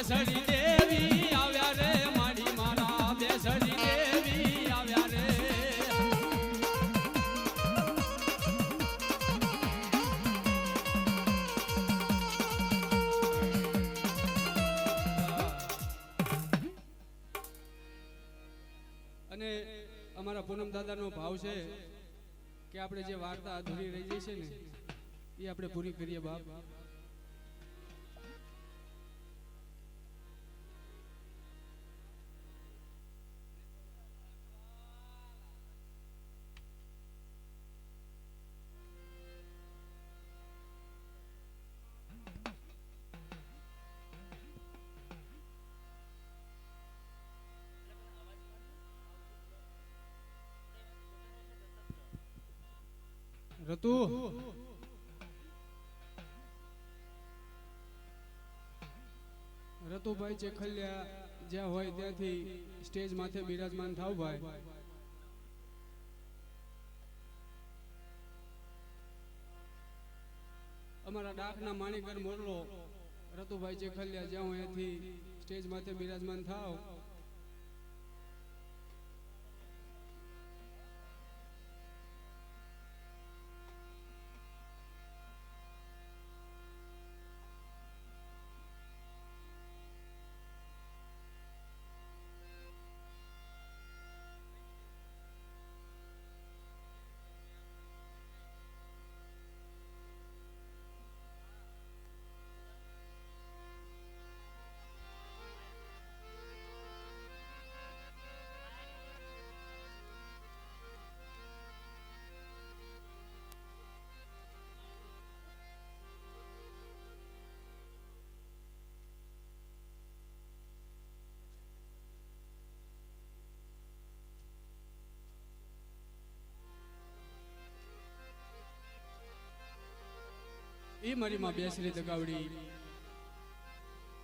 બેસડી દેવી આવ્યા રે મારી મારા બેસડી દેવી આવ્યા રે અને અમારા પૂનમ દાદાનો ભાવ છે કે આપણે જે વાર્તા અધૂરી રહી ગઈ છે ને એ આપણે પૂરી કરીએ બાપ. રતુ રતુભાઈ ચેખલિયા જ્યાં હોય ત્યાંથી સ્ટેજ માથે બિરાજમાન થાવ ભાઈ. અમારા ડાકના માણીકર મોરલો રતુભાઈ ચેખલિયા જ્યાં હોય ત્યાંથી સ્ટેજ માથે બિરાજમાન થાવ. એ મારી માં બેસરી દગાવડી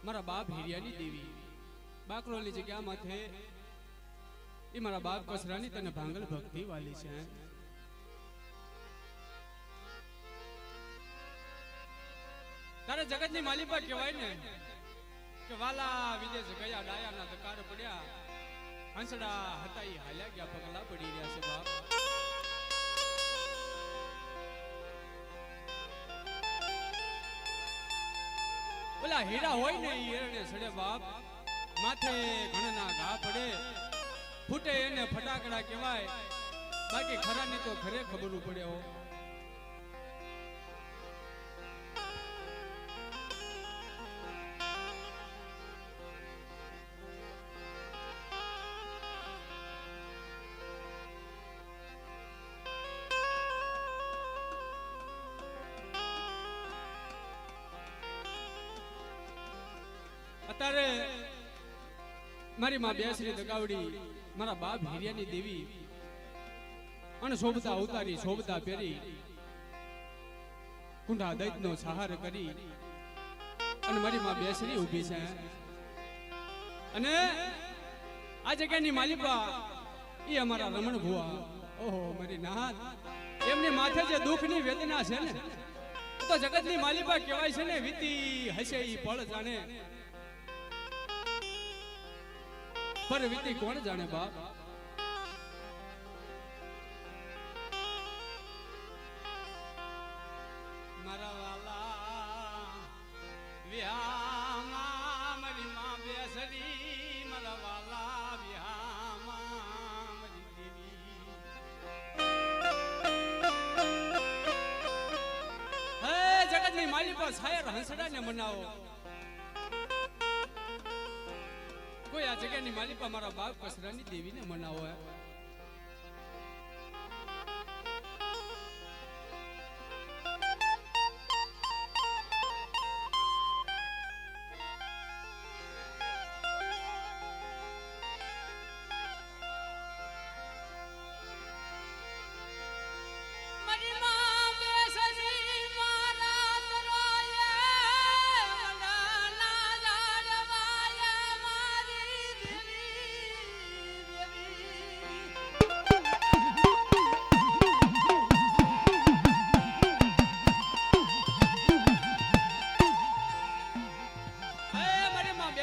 મારા બાપ હિરિયાની દેવી બાકરોલી જગ્યા માથે એ મારા બાપ કસરાની તને ભાંગલ ભક્તિ વાલી છે. તારે જગતની માલિકા કહેવાય ને કે વાલા વિદેશ ગયા ડાયાના ધકાર પડ્યા હંસડા હતા એ હાલ્યા ગયા પગલા પડી રહ્યા છે બાપ. ઓલા હીરા હોય ને એ હીરાને સડે બાપ માથે ઘણના ઘા પડે ફૂટે એને ફટાકડા કહેવાય બાકી ખરાને તો ખરે ખબર પડે હો. અત્યારે મારી માં બેસરી દગાવડી મારા બાપ હિરિયાની દેવી અને શોભતા અવતારી શોભતા પહેરી કુંડા દૈતનો સહાર કરી અને મારી માં બેસરી ઊભી છે. અને આ જગ્યાની માલિકા એ અમારા રમણ ભુવા ઓહો મારી નાથ એમની માથે જે દુઃખની વેદના છે ને તો જગતની માલિકા કહેવાય છે ને વીતી હશે ઈ પળ જાણે પર વીતી કોણ જાણે બાપ. મારા વાલા વિહામાં મારી માં બેસરી મારા વાલા વિહામાં મારી દેવી હે જગતની માલિકા છાયર હંસડાને મનાવો. કોઈ આ જગ્યાની માલિકા મારા બાપ કસરાની દેવીને મનાવો.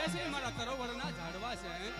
બેસરી મારા તરોવરના ઝાડવા છે.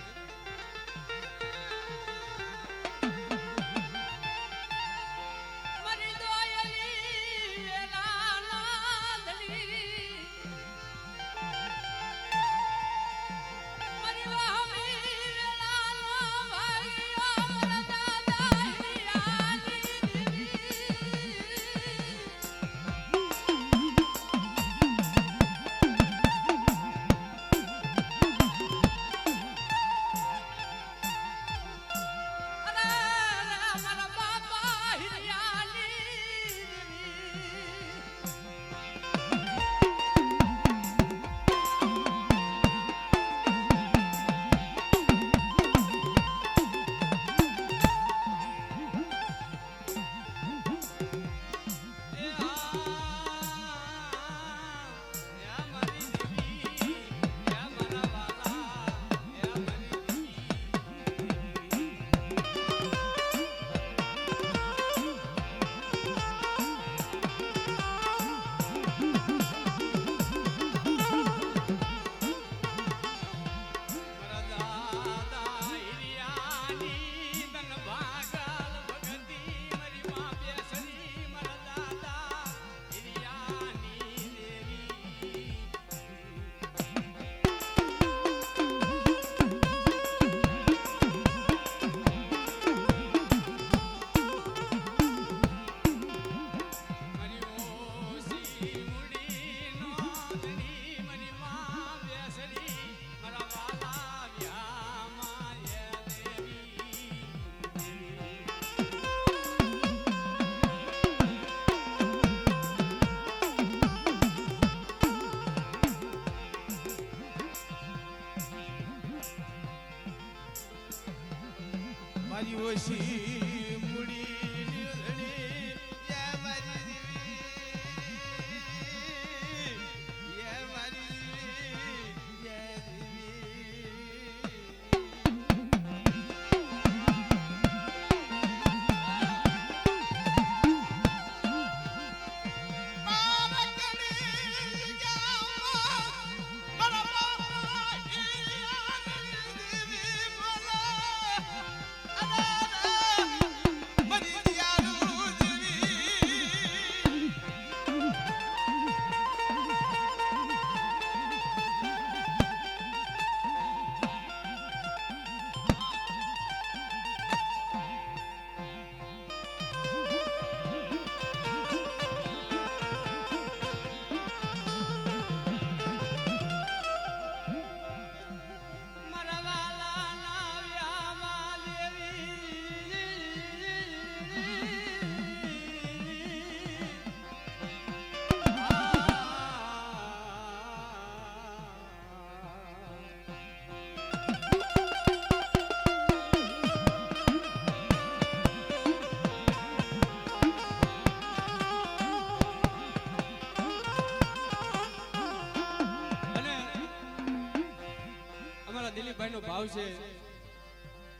દિલીપભાઈ નો ભાવ છે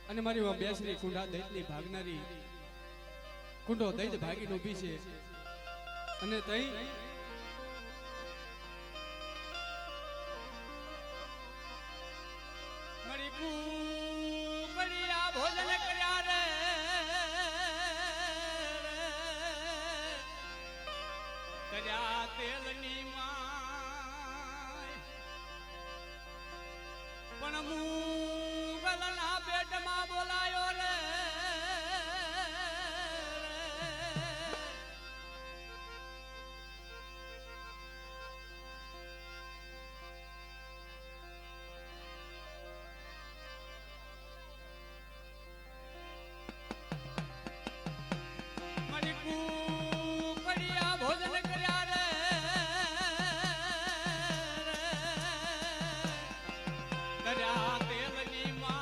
અને મારી બેસરી કુંડા દૈતની ભાગનારી કુંડો દૈત ભાગીને ઊભી છે અને તઈ મારી કુકડિયા ભોજન કર્યા રે કર્યા તેલની પણ મુગલના પેટમાં બોલાયો રે મારી કુકડિયા ભોજન કર્યા રે કર્યા તેલની માય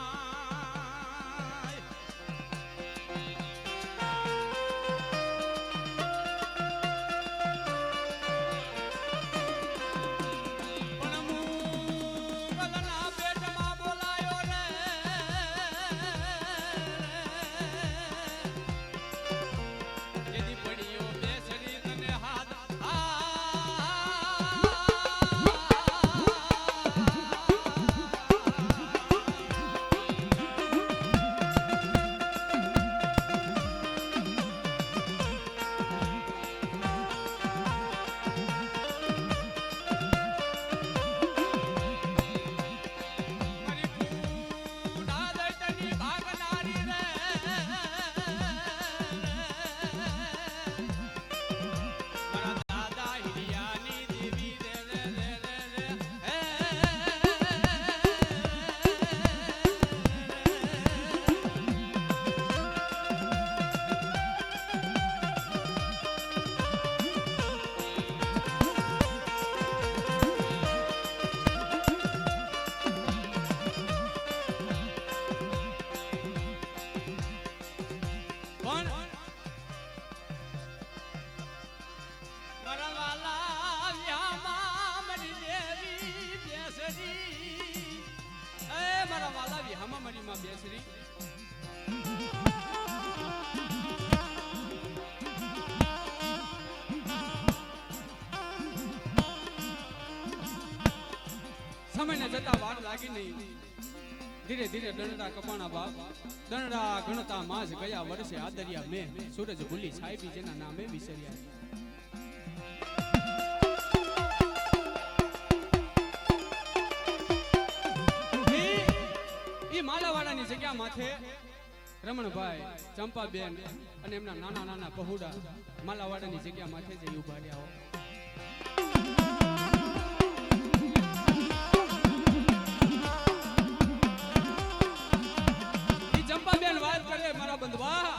મારી હામા મારી માં બેસરી સમયને જતા વાર લાગી નહીં ધીરે ધીરે દંડા કપાણા બાપ દંડા ગણતા માસ ગયા વર્ષે આદર્યા મેં સૂરજ ભૂલી સાહેબી જેના નામે વિસર્યા ઈ માલાવાડાની જગ્યા માથે રમણભાઈ ચંપાબેન અને એમના નાના નાના પહોડા માલાવાડાની જગ્યા માથે જઈ ઉભા રહ્યા ચંપાબેન વાત કરે મારા બંધવા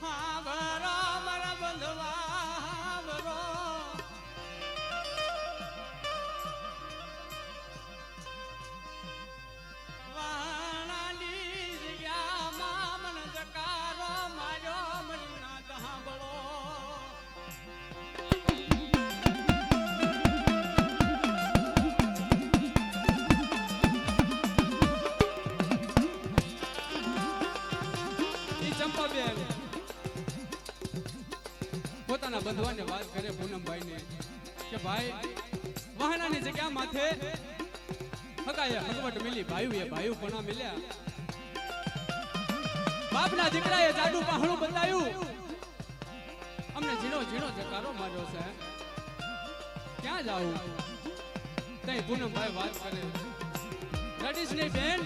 હા બરો મારા બંધવા બરો વાણાની જગ્યામાં મન જકારો માર્યો મનના દહાબળો પોતાના બંધવાને વાત કરે પૂનમભાઈ ને કે ભાઈ વાહનાની જગ્યા માથે હકાયા હકવટ મિલી ભાઈઓ પણા મિલ્યા બાપના દીકરાએ જાડુ પહાડું બતાવ્યું અમને ઝીણો ઝીણો જકારો માર્યો છે ક્યાં જાવું તઈ પૂનમભાઈ વાત કરે રડીશ નહીં બેન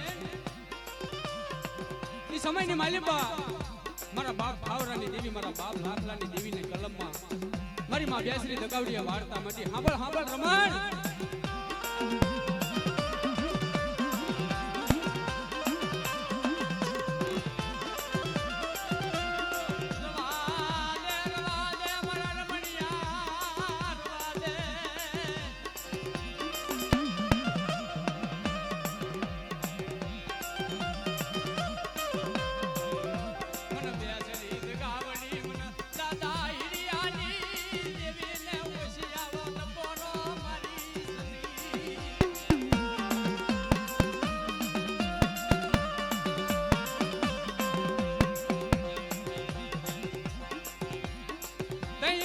ઈ સમયની માલિબા મારા બાપ ભાવરાની દેવી મારા બાપ લાખલાની દેવીને કલમમાં મારી માં બેસરી દગાવડીએ વાર્તા મટી હાંભળ હાંભળ રમણ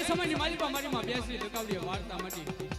સમયની માલિકા મારી માં બેસરી દગાવડીએ વાર્તા મટી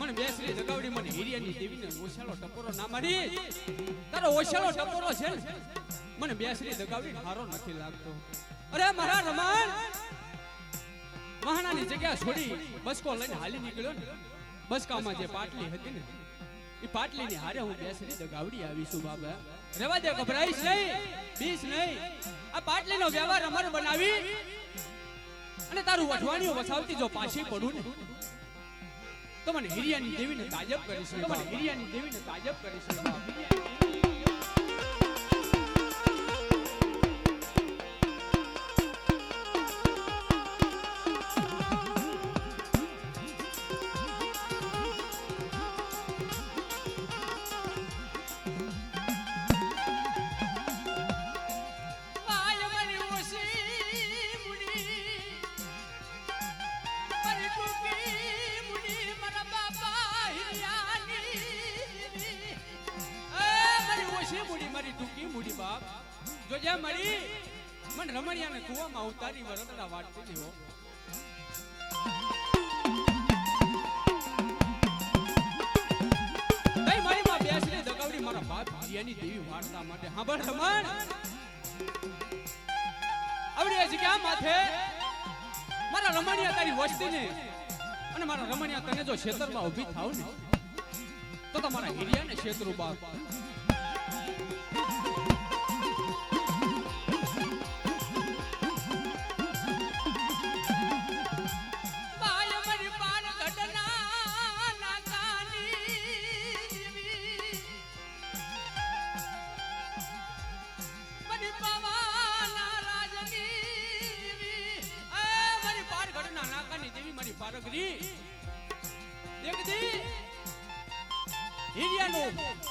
મને બેસરી જગાવડી મને હિરિયાની દેવીને ઓછાળો ટપોરો ના મારી તારો ઓછાળો ટપોરો છે મને બેસરી જગાવડી હારો નથી લાગતો અરે મારા રમણ મહાનાની જગ્યા છોડી બસકો લઈને હાલી નીકળ્યો ને બસકામાં જે પાટલી હતી ને એ પાટલીની હારે હું બેસરી જગાવડી આવીશું બાબા રેવા દે ગભરાઈશ નહીં બીસ નહીં આ પાટલીનો વ્યવહાર અમારો બનાવી અને તારું વઠવાણીઓ વસાવતી જો પાછી પડું ને તો મને હિરિયાની દેવીને તાજબ કરીશ તો મને હિરિયાની દેવીને તાજબ કરીશ મારી ટૂંકી મૂડી બાપ જો જ્યાં મળી મને રમણિયાને કુવામાં ઉતારી વરદડા વાટતી દેવો કઈ મારી માં બેસરી દગાવડી મારા બાપ જીયાની દેવી વાર્તા માટે હાંભળ રમણ આવડી જગ્યા માથે મારા રમણિયા તારી વસ્તીને અને મારા રમણિયા તને જો ક્ષેત્રમાં ઊભી થાવ ને તો તમારા હિરિયાને ક્ષેત્રો બાપ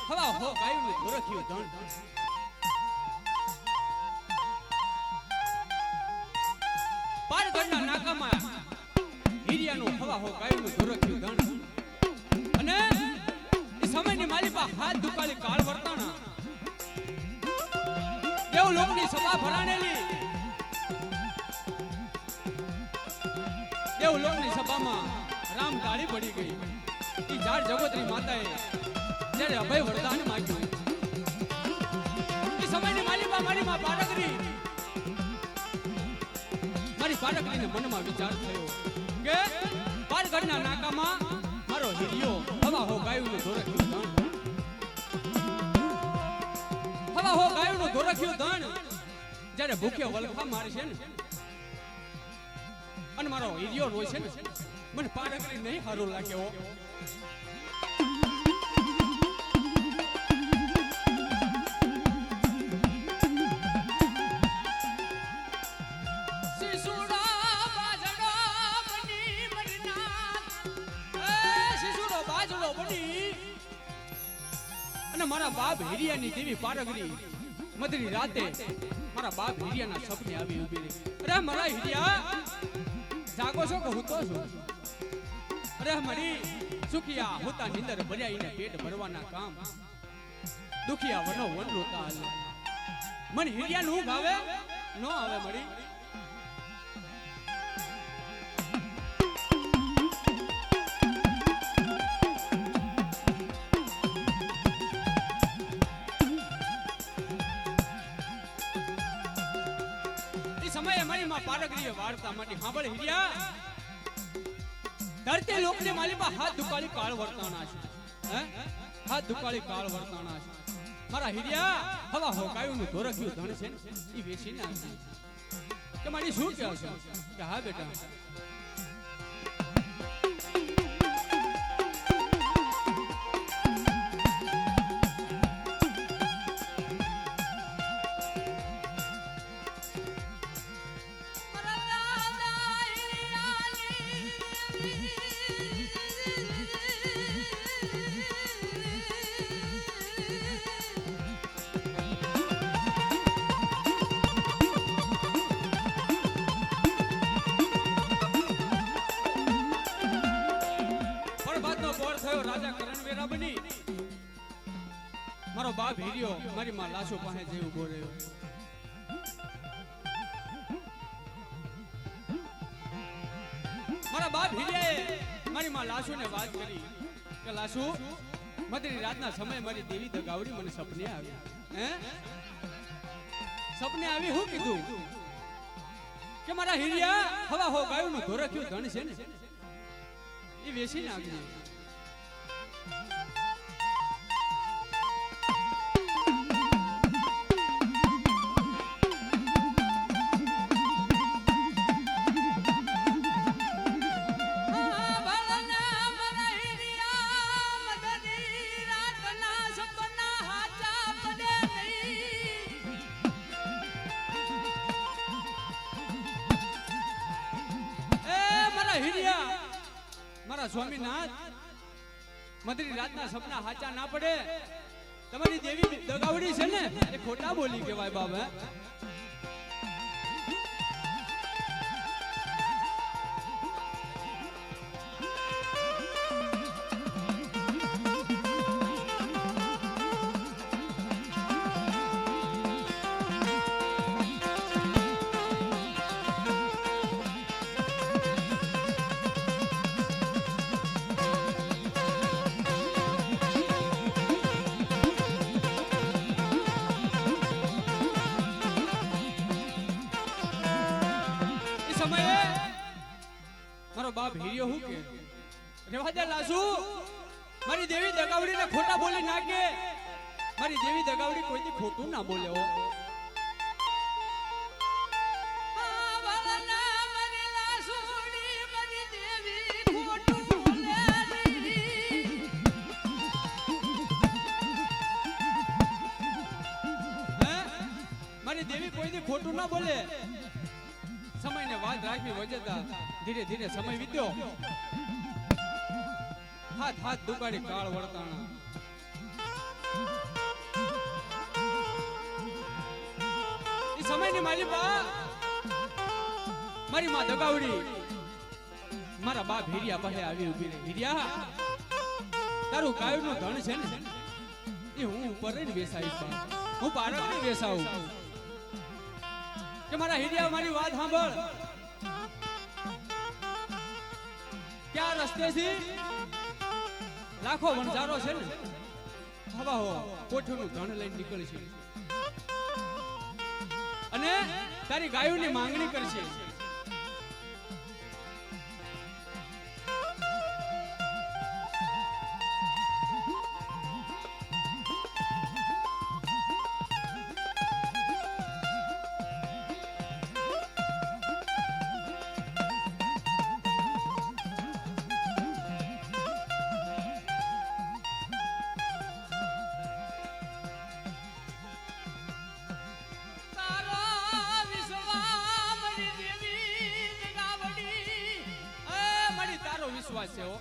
હવા હો ગાયનું ગોરખ્યું ધન પારગઢના નાકામાં હીરિયાનું હવા હો ગાયનું ગોરખ્યું ધન અને એ સમયની માલિપા હાથ દુકાળી કાળ વર્તાણા દેવ લોકની સભા ભરાણેલી દેવ લોકની સભામાં રામ તાળી પડી ગઈ એ જાર જગોત્રી માતાએ ત્યારે અભય વરદાન માંગ્યું એ સમયની માલિપા મારી માં પારગરી મારી પારગરીને મનમાં વિચાર થયો કે પારગઢના નાકામાં મારો હીરિયો હવા હો ગાયનું ધોરખ્યું ધન હવા હો ગાયનું ધોરખ્યું ધન જ્યારે ભૂખ્યો વલખા મારશે ને અને મારો હીરિયો રોય છે ને મને પારગરી નહીં સારું લાગ્યો મારા બાપ હીરિયાની દેવી પારગરી મધરી રાતે મારા બાપ હીરિયાના સપને આવી ઉભી રહી અરે મારા હીરિયા જાગો છો કે હુતો છો અરે મારી સુખિયા હુતા નીંદર ભર્યાઈને પેટ ભરવાના કામ દુખિયા વનો વન રોતા હાલ મને હીરિયા નું ભાવે નો આવે મળી પારગરીએ વાર્તા માટે સાંભળ હીરિયા ધરતી લોકની માલિપા હાથ દુકાળી કાળ વર્તાણા છે હે હાથ દુકાળી કાળ વર્તાણા છે મારા હીરિયા હવા હો ગાયનું ધોરખ્યું ધણ છે ને ઈ વેચી નાખી કે મારી શું કહે છે કે હા બેટા મારો બાપ હીરિયો મારી માં લાશો પાસે જઈ ઉભો રહ્યો મારા બાપ હીરિયાએ મારી માં લાશોને વાત કરી કે લાશુ મધરી રાતના સમય મારી દેવી દગાવડી મને સપને આવી હે સપને આવી હું કીધું કે મારા હીરિયા હવા હો ગાયનું ધોરખ્યું ધન છે ને એ વેચી નાખજે મારા સ્વામીનાથ મધરી રાતના સપના હાચા ના પડે તમારી દેવી દગાવડી છે ને એ ખોટા બોલી કહેવાય બાબા બાપ હીરિયો હું કે રેવા દે લાસુ મારી દેવી દગાવડીને ખોટા બોલી નાખે મારી દેવી દગાવડી કોઈથી ખોટું ના બોલે હો મારી દેવી કોઈથી ખોટું ના બોલે સમયને વાત રાખવી વજતા ધીરે ધીરે સમય વીત્યો હાથ હાથ દુકાળી કાળ વર્તાણા સમયની મારી બા મારી માં દગાવડી મારા બાપ હીરિયા પાસે આવી ઉભી રહી. હીરિયા તારું ગાયનું ધણ છે ને એ હું ઉપર રહીને વેસાવીશ બા, હું પારક નહીં વેસાવું. કે મારા હીરિયા મારી વાત સાંભળ, ક્યાં રસ્તેથી લાખો વણઝારો છે ને હવા હો કોઠીનું ધણ લઈને નીકળશે અને તારી ગાયોની માંગણી કરશે. વિશ્વાસ છે હો,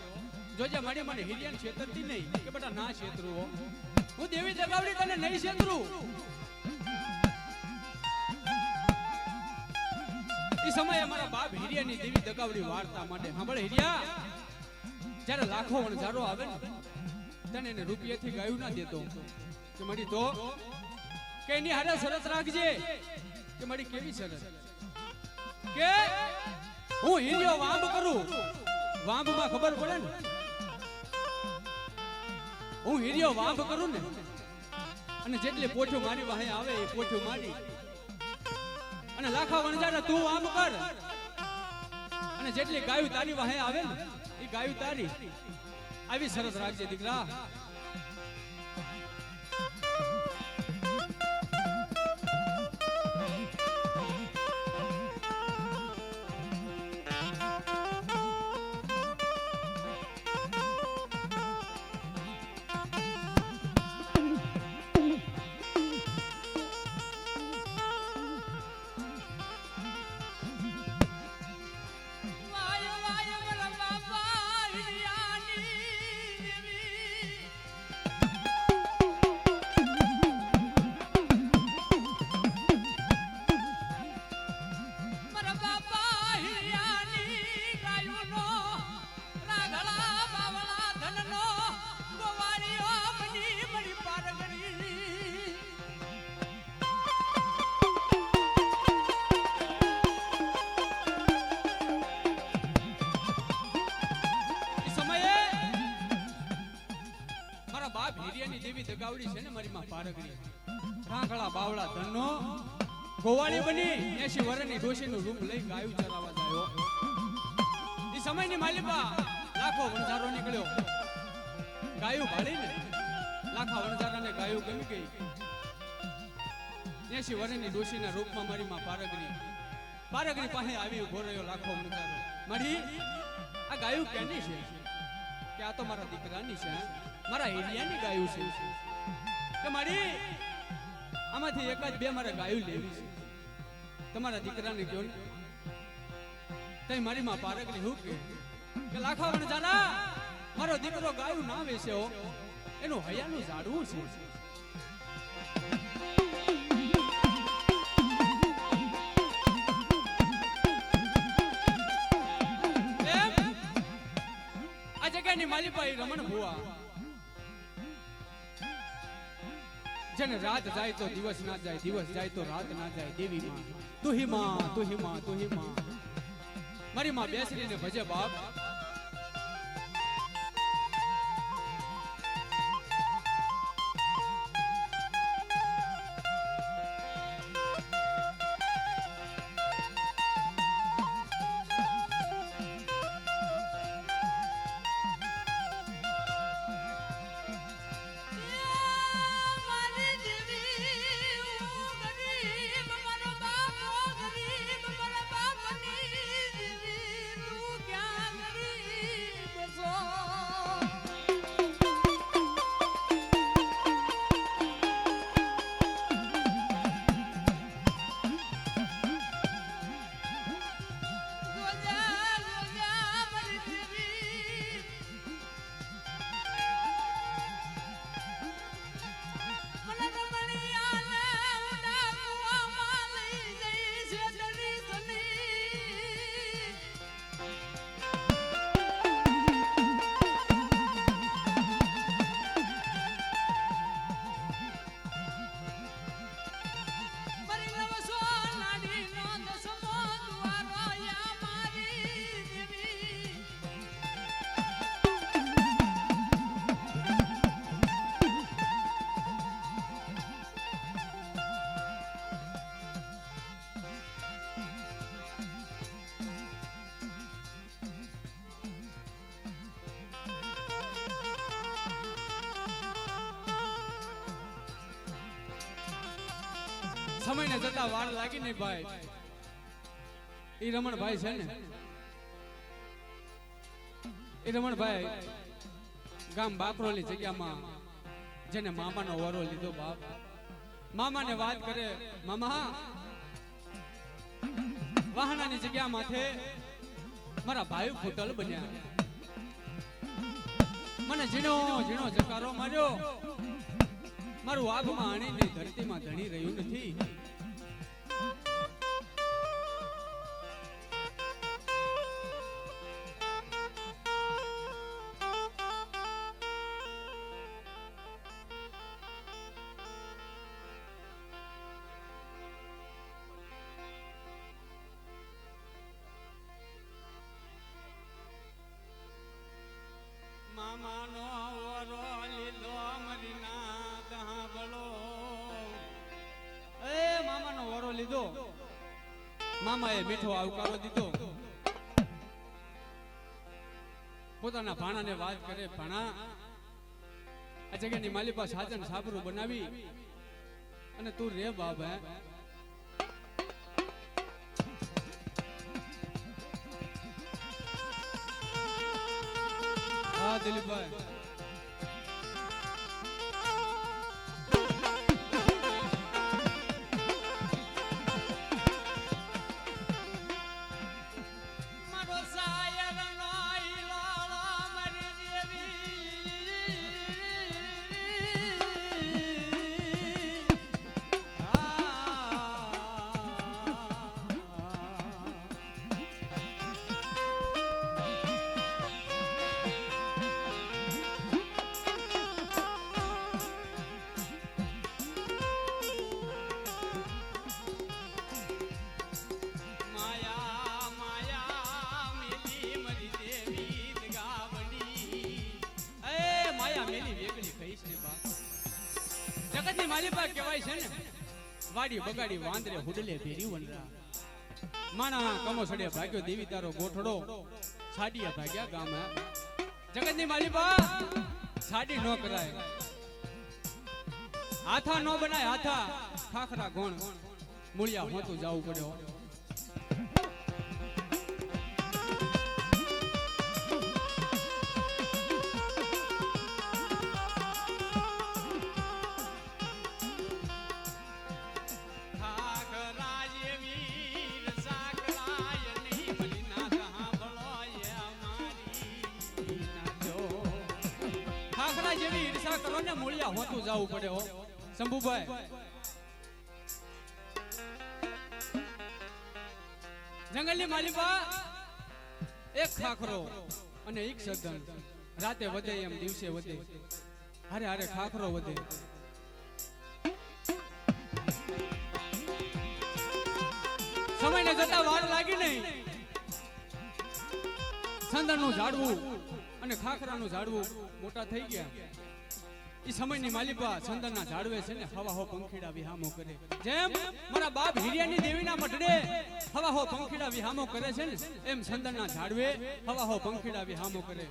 જોજે મારી મને હિરિયાન છેતરતી નહીં કે બેટા ના છેતરું હો, હું દેવી દગાવડી તને નહીં છેતરું. એ સમયે મારા બાપ હિરિયાની દેવી દગાવડી વાર્તા માટે સાંભળે. હિરિયા જ્યારે લાખો વણઝારો આવે ને તને એને રૂપિયાથી ગાયું ના દેતો કે મારી તો કે એની હારે શરત રાખજે કે મારી કેવી શરત કે હું હિરિયો વાંબ કરું, વાંબમાં ખબર પડે ને હું હીરિયો વાંબ કરું ને અને જેટલી પોઠું મારી વાહે આવે એ પોઠું મારી અને લાખા વણજારા તું વાંબ કર અને જેટલી ગાયું તારી વાહે આવે ને એ ગાયું તારી. આવી શરત રાખજે દીકરા. દેવી દગાવડી છે ને મારી માં પારગડી રાંગળા બાવળા ધનનો ગોવાળી બની 80 વર્ષની ડોશીનું રૂપ લઈ ગાયું ચરાવવા જાય. એ સમયની માલિકા લાખો વણઝારો નીકળ્યો, ગાયું ભાળીને લાખા વણઝારાને ગાયું ગમી ગઈ. 80 વર્ષની ડોશીના રૂપમાં મારી માં પારગડી પાસે આવી ઉભો રહ્યો લાખો વણઝારો. મારી આ ગાયું કેની છે? કે આ તો મારા દીકરાની છે, મારા હીરિયાની ગાયું છે. કે મારી આમાંથી એકાદ બે મારા ગાયું લેવી છે, તમારા દીકરાને કહો ને. તઈ મારી માં પારગની હું કે લાખા વણઝારા મારો દીકરો ગાયું ના વેચે હો, એનું હૈયાનું ઝાડવું છે. આ જગ્યાની માલિપાઈ રમણ ભુવા જેને રાત જાય તો દિવસ ના જાય, દિવસ જાય તો રાત ના જાય. દેવી માં તું હી માં, તું હી માં, તું હી માં. મારી માં બેસરીને ભજે બાપ. સમયને જતા વાર લાગી નહીં ભાઈ. ઈ રમણભાઈ છે ને, ઈ રમણભાઈ ગામ બાકરોલી જગ્યામાં જેને મામાનો વરો લીધો બાપ, મામાને વાત કરે, મામા વાહનાની જગ્યા માથે મારા ભાઈ ફૂટલ બન્યા, મને ઝીણો ઝીણો જકારો માર્યો, મારું આભમાં આણીને ધરતીમાં ધણી રહ્યું નથી. મામાનો વરો લીધો મરીના ગાબળો, એ મામાનો વરો લીધો, મામાએ મીઠો આવકારો દીધો. પોતાના ભાણાને વાત કરે, ભાણા આ જગ્યાની માલિપા સાજન સાબરું બનાવી અને તું રે બાપ. હે હા દિલીપભાઈ, મારો સાયર નો ઈલાલો મરી દેવી, જગતની માલિપા કહેવાય છે ને, વાડી બગાડી વાંદરે હુડલે ભેરી વનરા, માણા કમોસડે ભાગ્યો દેવી તારો ગોઠડો, સાડીયા ભાગ્યા ગામ. જગતની માલિપા સાડી નો કરાય, હાથા નો બનાય, હાથા ખાખરા ગોણ મૂળિયા હોતું જવું પડ્યો. જેવી ઈર્ષા કરો ને મૂળિયા હોતું જવું પડે હો શંભુભાઈ. જંગલની માલિપા એક ખાખરો અને એક સદન, રાતે વધે એમ દિવસે વધે, હારે હારે ખાખરો વધે. સમયને જતા વાર લાગી નહીં, સંદનનું ઝાડવું અને ખાખરાનું ઝાડવું મોટા થઈ ગયા. ઈ સમયની માલિપા સંદનના ઝાડવે છે ને હવા હો પંખીડા વિહામો કરે, જેમ મારા બાપ હિરિયાની દેવીના મઢડે હવા હો પંખીડા વિહામો કરે છે ને, એમ સંદનના ઝાડવે હવા હો પંખીડા વિહામો કરે.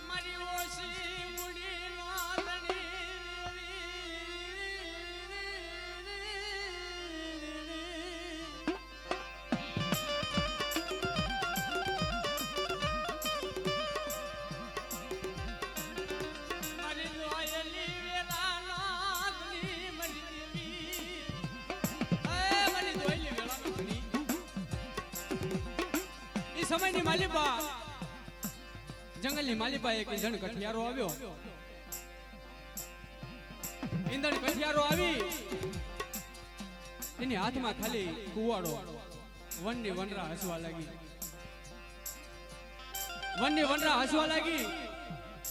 મારી ઓશી મુડી નાદણી સમયની માલિપા જંગલની માલિપા એક ઈંધણ કઠિયારો આવ્યો. ઈંધણ કઠિયારો આવી એની હાથમાં ખાલી કુવાડો, વનની વનરા હસવા લાગી. વનની વનરા હસવા લાગી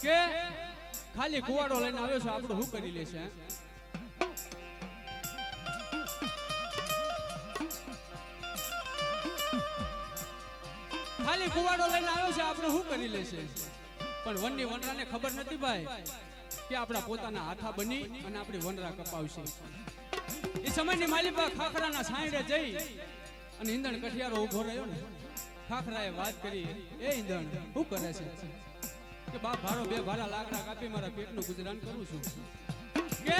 કે ખાલી કુવાડો લઈને આવ્યો છે, આપણું શું કરી લેશે. ખાલી કુવાડો લઈને આવ્યો છે, આપણે શું કરી લેશે. પણ વનની વનરાને ખબર નથી ભાઈ કે આપણા પોતાના હાથા બની અને આપણી વનરા કપાવશે. એ સમયની માલિપા ખાખરાના સાંયડે જઈ અને ઈંધણ કઠિયારો ઉભો રહ્યો ને, ખાખરાએ વાત કરી, એ ઈંધણ શું કરે છે. કે બાપ ભારો બે ભારા લાકડા કાપી મારા પેટનું ગુજરાન કરું છું કે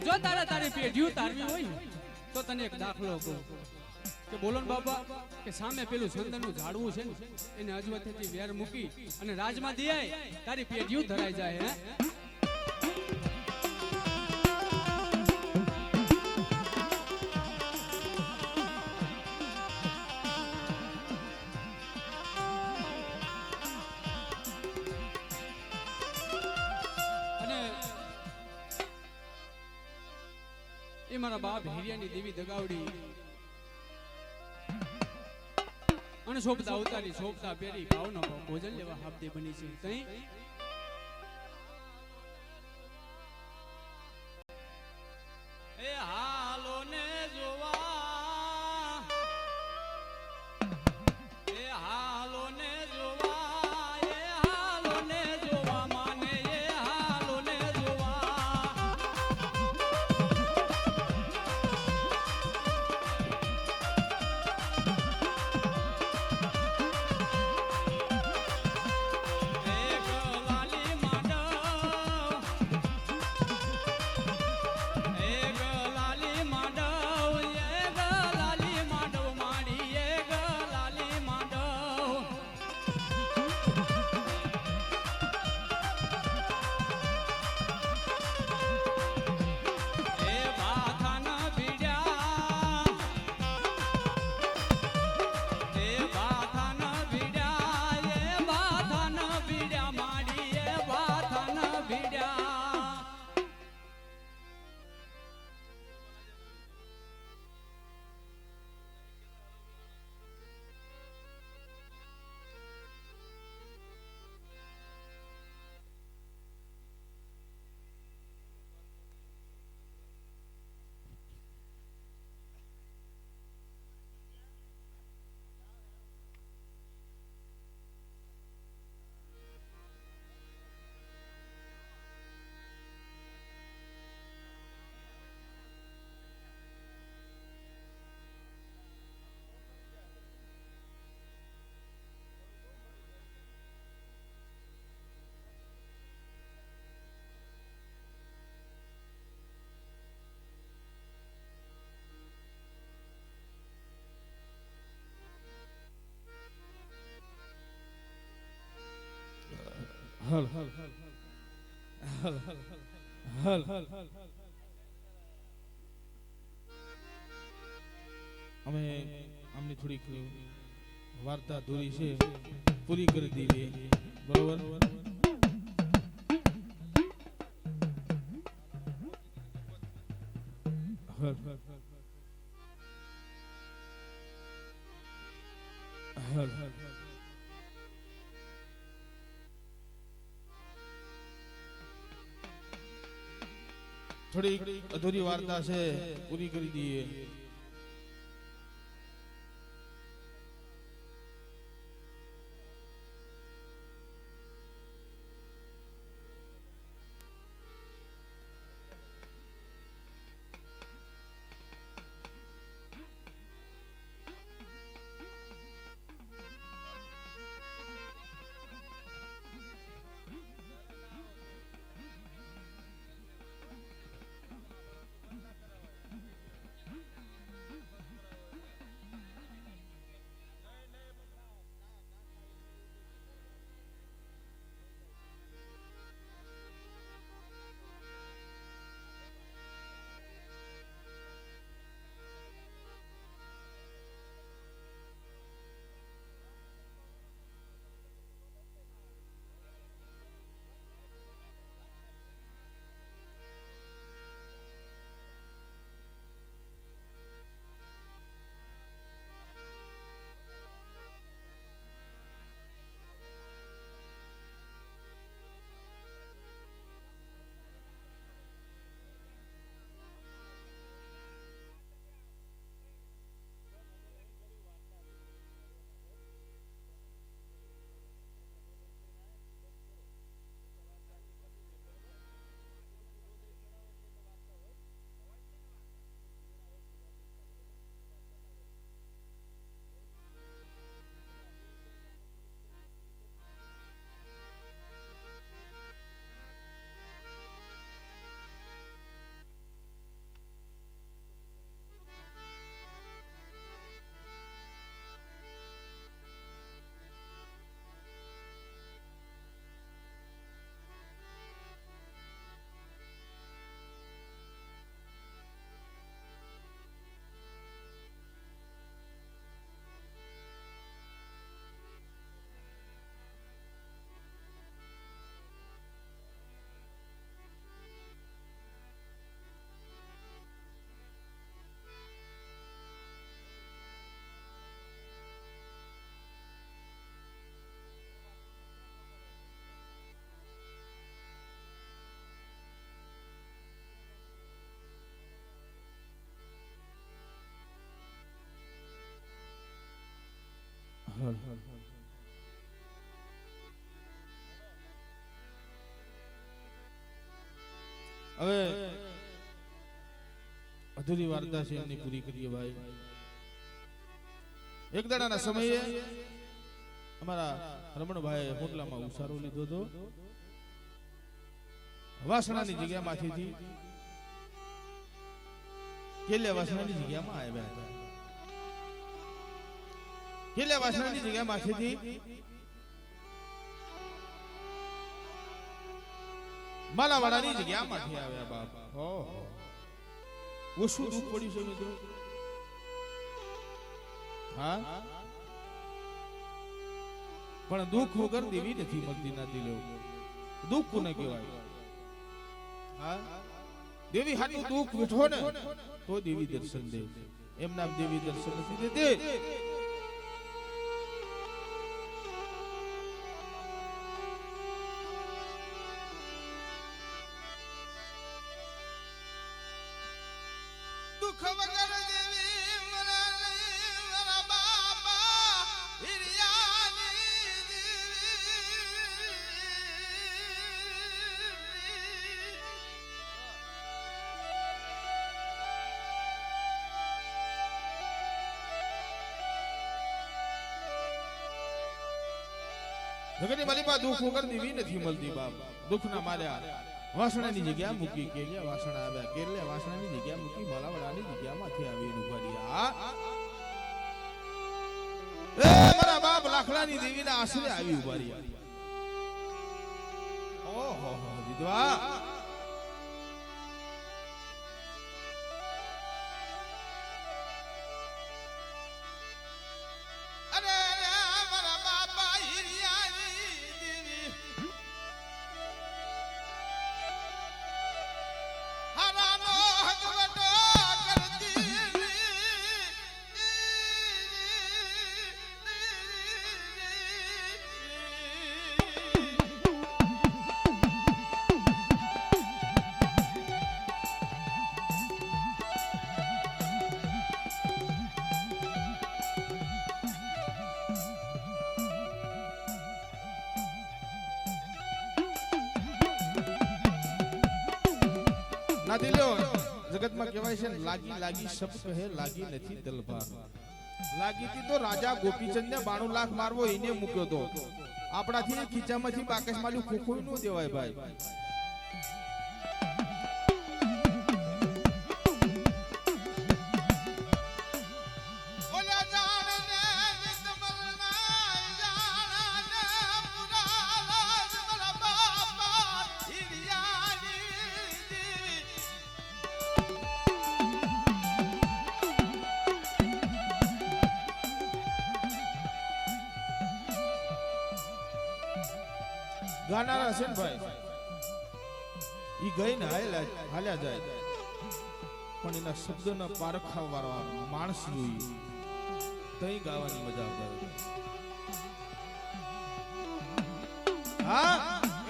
જો તારી પેઢીઓ તારવી હોય ને તો તને એક દાખલો કહું કે બોલો ને બાબા કે સામે પેલું સંદનનું ઝાડવું છે ને એને અજવથેથી વેર મૂકી અને રાજમાં દિયાય તારી પેઢીઓ ધરાઈ જાય હે એ મારા બાપ હેરિયાની દેવી દગાવડી અને શોભતા ઉતારી શોભતા પહેરી ભાવનો ભોજન લેવા હાબદે બની છે તઈ એ હાલો ને જોવા એ હાલો ને જોવા એ હાલો ને જોવા માને એ હાલો ને જોવા હલ હલ અમે આમની થોડીક વાર્તા દોરી છે પૂરી કરી દીધી બરોબર હલ હલ થોડી અધૂરી વાર્તા છે પૂરી કરી દઈએ હવે અધૂરી વાર્તા છે એમની પૂરી કરીએ ભાઈ. એક દાડાના સમયે અમારા રમણભાઈ હોટલામાં ઉસારો લીધો હતો. વાસણાની જગ્યામાંથી કેલે વાસણાની જગ્યામાં આવ્યા હતા. કેલે વાસણાની જગ્યામાંથી માલાવાડાની જગ્યામાંથી આવ્યા બાપ. ઓહો ઓછું દુઃખ પડ્યું છે મિત્રો. હા પણ દુઃખ વગર દેવી નથી મળતી ના દિલો. દુઃખ કોને કહેવાય? હા દેવી હાટું દુઃખ વેઠો ને તો દેવી દર્શન દે. એમના દેવી દર્શન નથી દેતી. દુઃખ વગર દેવી મારા બાપા હિરિયાની જગતની માલિકા દુઃખ વગર દેવી નથી મળતી બાપ. દુઃખના માર્યા વાસણાની જગ્યા મૂકી કેલે વાસણા આવ્યા. કેલે વાસણાની જગ્યા મૂકી માલાવાડાની જગ્યામાંથી આવી ઉભા રહ્યા. એ મારા બાપ લાખડાની દેવીના આશરે આવી ઉભા રહ્યા. ઓહો દીદવા અરે મારા બાપા હિરિયાની દેવી હરાનો હકવટો કરતી ના દિલ્યો જગતમાં કહેવાય છે લાગી લાગી શબ કહે લાગી નથી તલવાર. લાગી હતી તો રાજા ગોપીચંદ ને 92 લાખ મારવો એને મૂક્યો તો. આપણાથી ખીચામાંથી બાકસ માલ્યું ખોખોઈ નો દેવાય ભાઈ. ઓલા જાણને નિતમલના જાણને પુરાલા મારા બાપા હિરિયાની દેવી ગાનારા છે ને ભાઈ ઈ ગઈ ને હાલ્યા જાય પણ એના શબ્દના પારખા વાળા માણસ જોઈએ તઈ ગાવાની મજા આવે. હા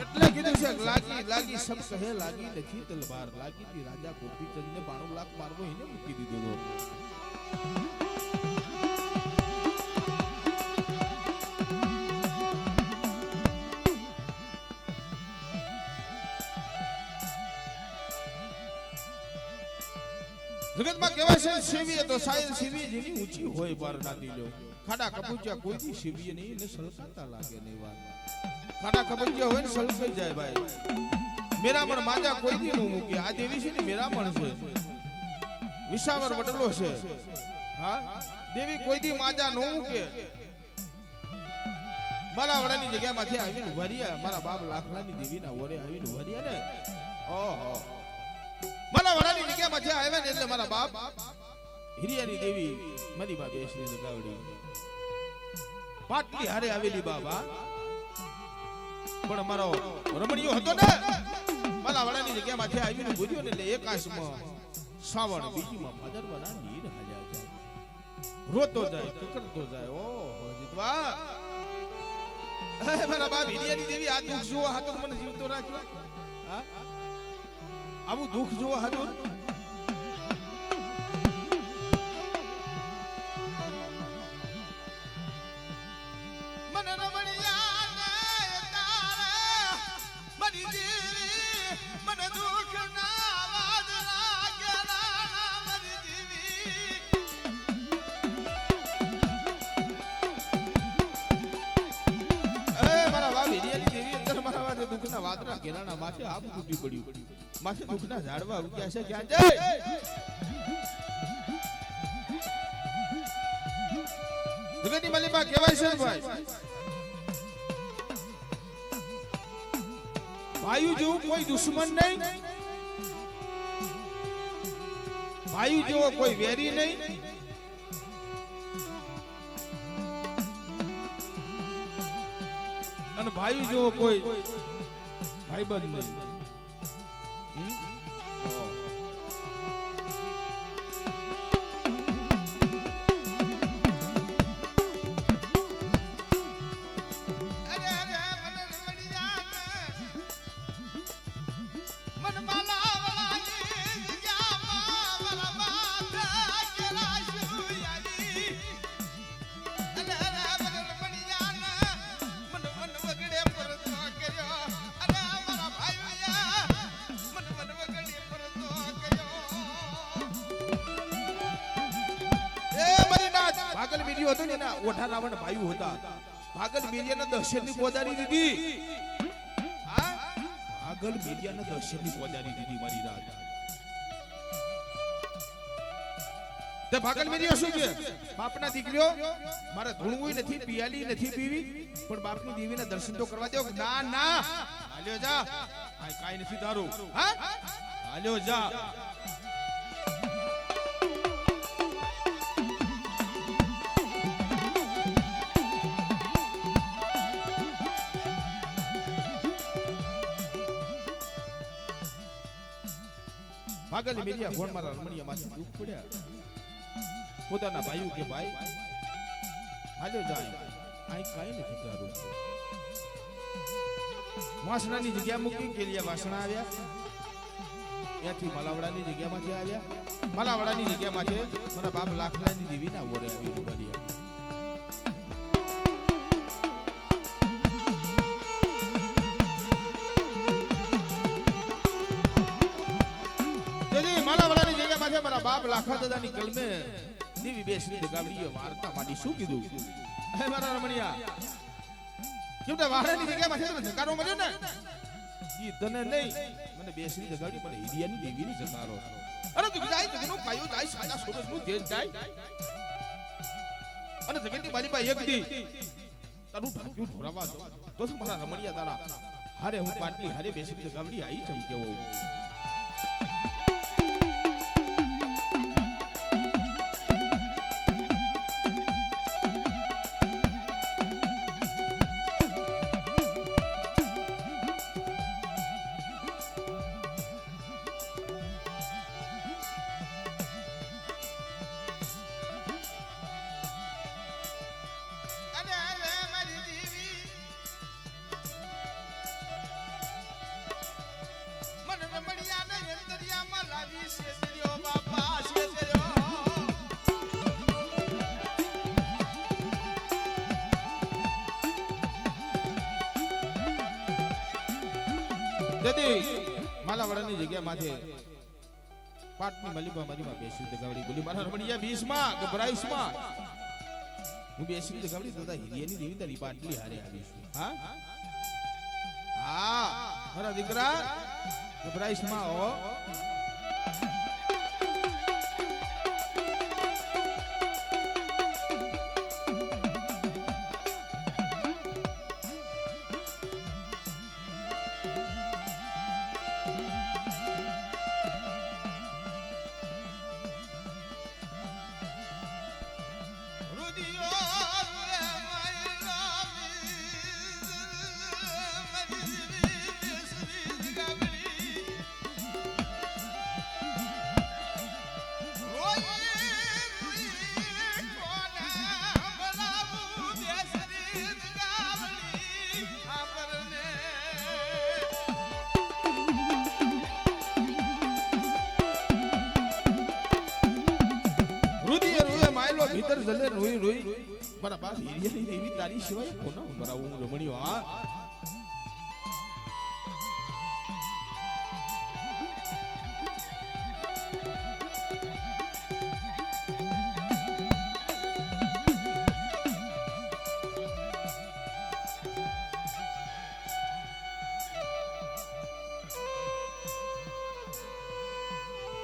એટલે કીધું છે લાગી લાગી સબ કહે લાગી નથી તલવાર. લાગી થી રાજા ગોપીચંદ ને 92 લાખ મારવો એને મૂકી દીધો હતો. જગતમાં કહેવાય છે શિવીએ તો સાયલ શિવી જેની ઊંચી હોય બાર નાખી લો. ખાડા કપૂચિયા કોઈ દી શિવીએ નહીં એને સલકાતા લાગે નહીં વાત. ખાડા કપૂચિયા હોય ને સલકાઈ જાય ભાઈ. મેરામણ માજા કોઈ દી નું મૂકે. આ દેવી છે ને મેરામણ છે, વિસાવર વડલો છે. હા દેવી કોઈ દી માજા નો મૂકે. મારા વડાની જગ્યામાંથી આવીને ઉભા રહ્યા. મારા બાપ લાખલાની દેવીના ઓરે આવીને ઉભા રહ્યા ને. ઓહો મારા વડાની જગ્યામાંથી આવ્યા ને એટલે મારા બાપ હિરિયાની દેવી મારી બા બેસની ગાવડી પાટલી હારે આવેલી બાબા. પણ મારો રમણીયો હતો ને મારા વડાની જગ્યામાંથી આવીને બોલ્યો ને એટલે એકાશમાં શ્રાવણ બીજીમાં ભાદરવાના નીર હાલ્યા જાય. રોતો જાય કકડતો જાય. ઓહો જીતવા મારા બાપ હિરિયાની દેવી આ દુઃખ જુઓ હાથ મને જીવતો રાખ્યો. હા આવું દુઃખ જોવા હતું. મને રમણિયા ને તારે મારી દેવી મને દુઃખ ના સુખના વાદળા ઘેરાના માથે આપ તૂટી પડ્યું માથે દુઃખના ઝાડવા ઉગ્યા છે ક્યાં જાય જગતની માલિકા કહેવાય છે ભાઈ ભાઈ જેવું કોઈ દુશ્મન નહીં ભાઈ જેવો કોઈ વેરી નહીં અને ભાઈ જેવો કોઈ ભાઈબંધ નહીં ભાગલ મીડિયો હતો ને એના ઓઠા રાવણ ભાઈઓ હતા ભાગલ મીડિયાના દર્શનની પોદારી દીધી હા ભાગલ મીડિયાના દર્શનની પોદારી દીધી મારી રાત તે ભાગલ મીડિયો શું કે બાપના દીકરીઓ મારે ધૂણવું નથી પિયાલી નથી પીવી પણ બાપની દેવીના દર્શન તો કરવા દો ના ના હાલ્યો જા આ કાઈ નથી તારું હા હાલ્યો જા ભાગલ મેરિયા ગોણ મારા રમણીયા માંથી દુઃખ પડ્યા પોતાના ભાઈઓ કે ભાઈ હાલ્યો જાય આ કાઈ નથી તારું વાસણાની જગ્યા મૂકી કેલિયા વાસણા આવ્યા ત્યાંથી મલાવડાની જગ્યામાંથી આવ્યા મલાવડાની જગ્યામાંથી મારા બાપ લાખલાની દેવીના ઓરે આવી ઉગાડ્યા મારા બાપ લાખા દાદાની કલમે દેવી બેસરી દગાવડીએ વાર્તા માંડી શું કીધું હે મારા રમણિયા કેમ તે વારાની જગ્યામાં છે ને જકારો મળ્યો ને ઈ તને નહીં મને બેસરી દગાવડી મને હિરિયાની દેવીની જકારો અરે તું જાય જગનો કાયો જાય સાદા સુરજનું તેજ જાય અને જગતની બાલીબા એક દી તારું ઢાક્યું ઢોરાવા દો તો મારા રમણિયા તારા હારે હું પાટલી હારે બેસરી દગાવડી આઈ ચમ કેવો માલાવાડાની જગ્યા માથે પાટની મલિકા મારીમાં બેસી દગાવડી બોલી મારા રમણીયા 20 માં કે 22 માં હું બેસી દગાવડી દાદા હિરિયાની દેવી તારી પાટલી હારે આવીશું હા હા મારા દીકરા 22 માં ઓ ભીતર જલે રોઈ રોઈ મારા બાપ હિરિયાની દેવી તારી સિવાય કોનો મારા હું રમણીયો આ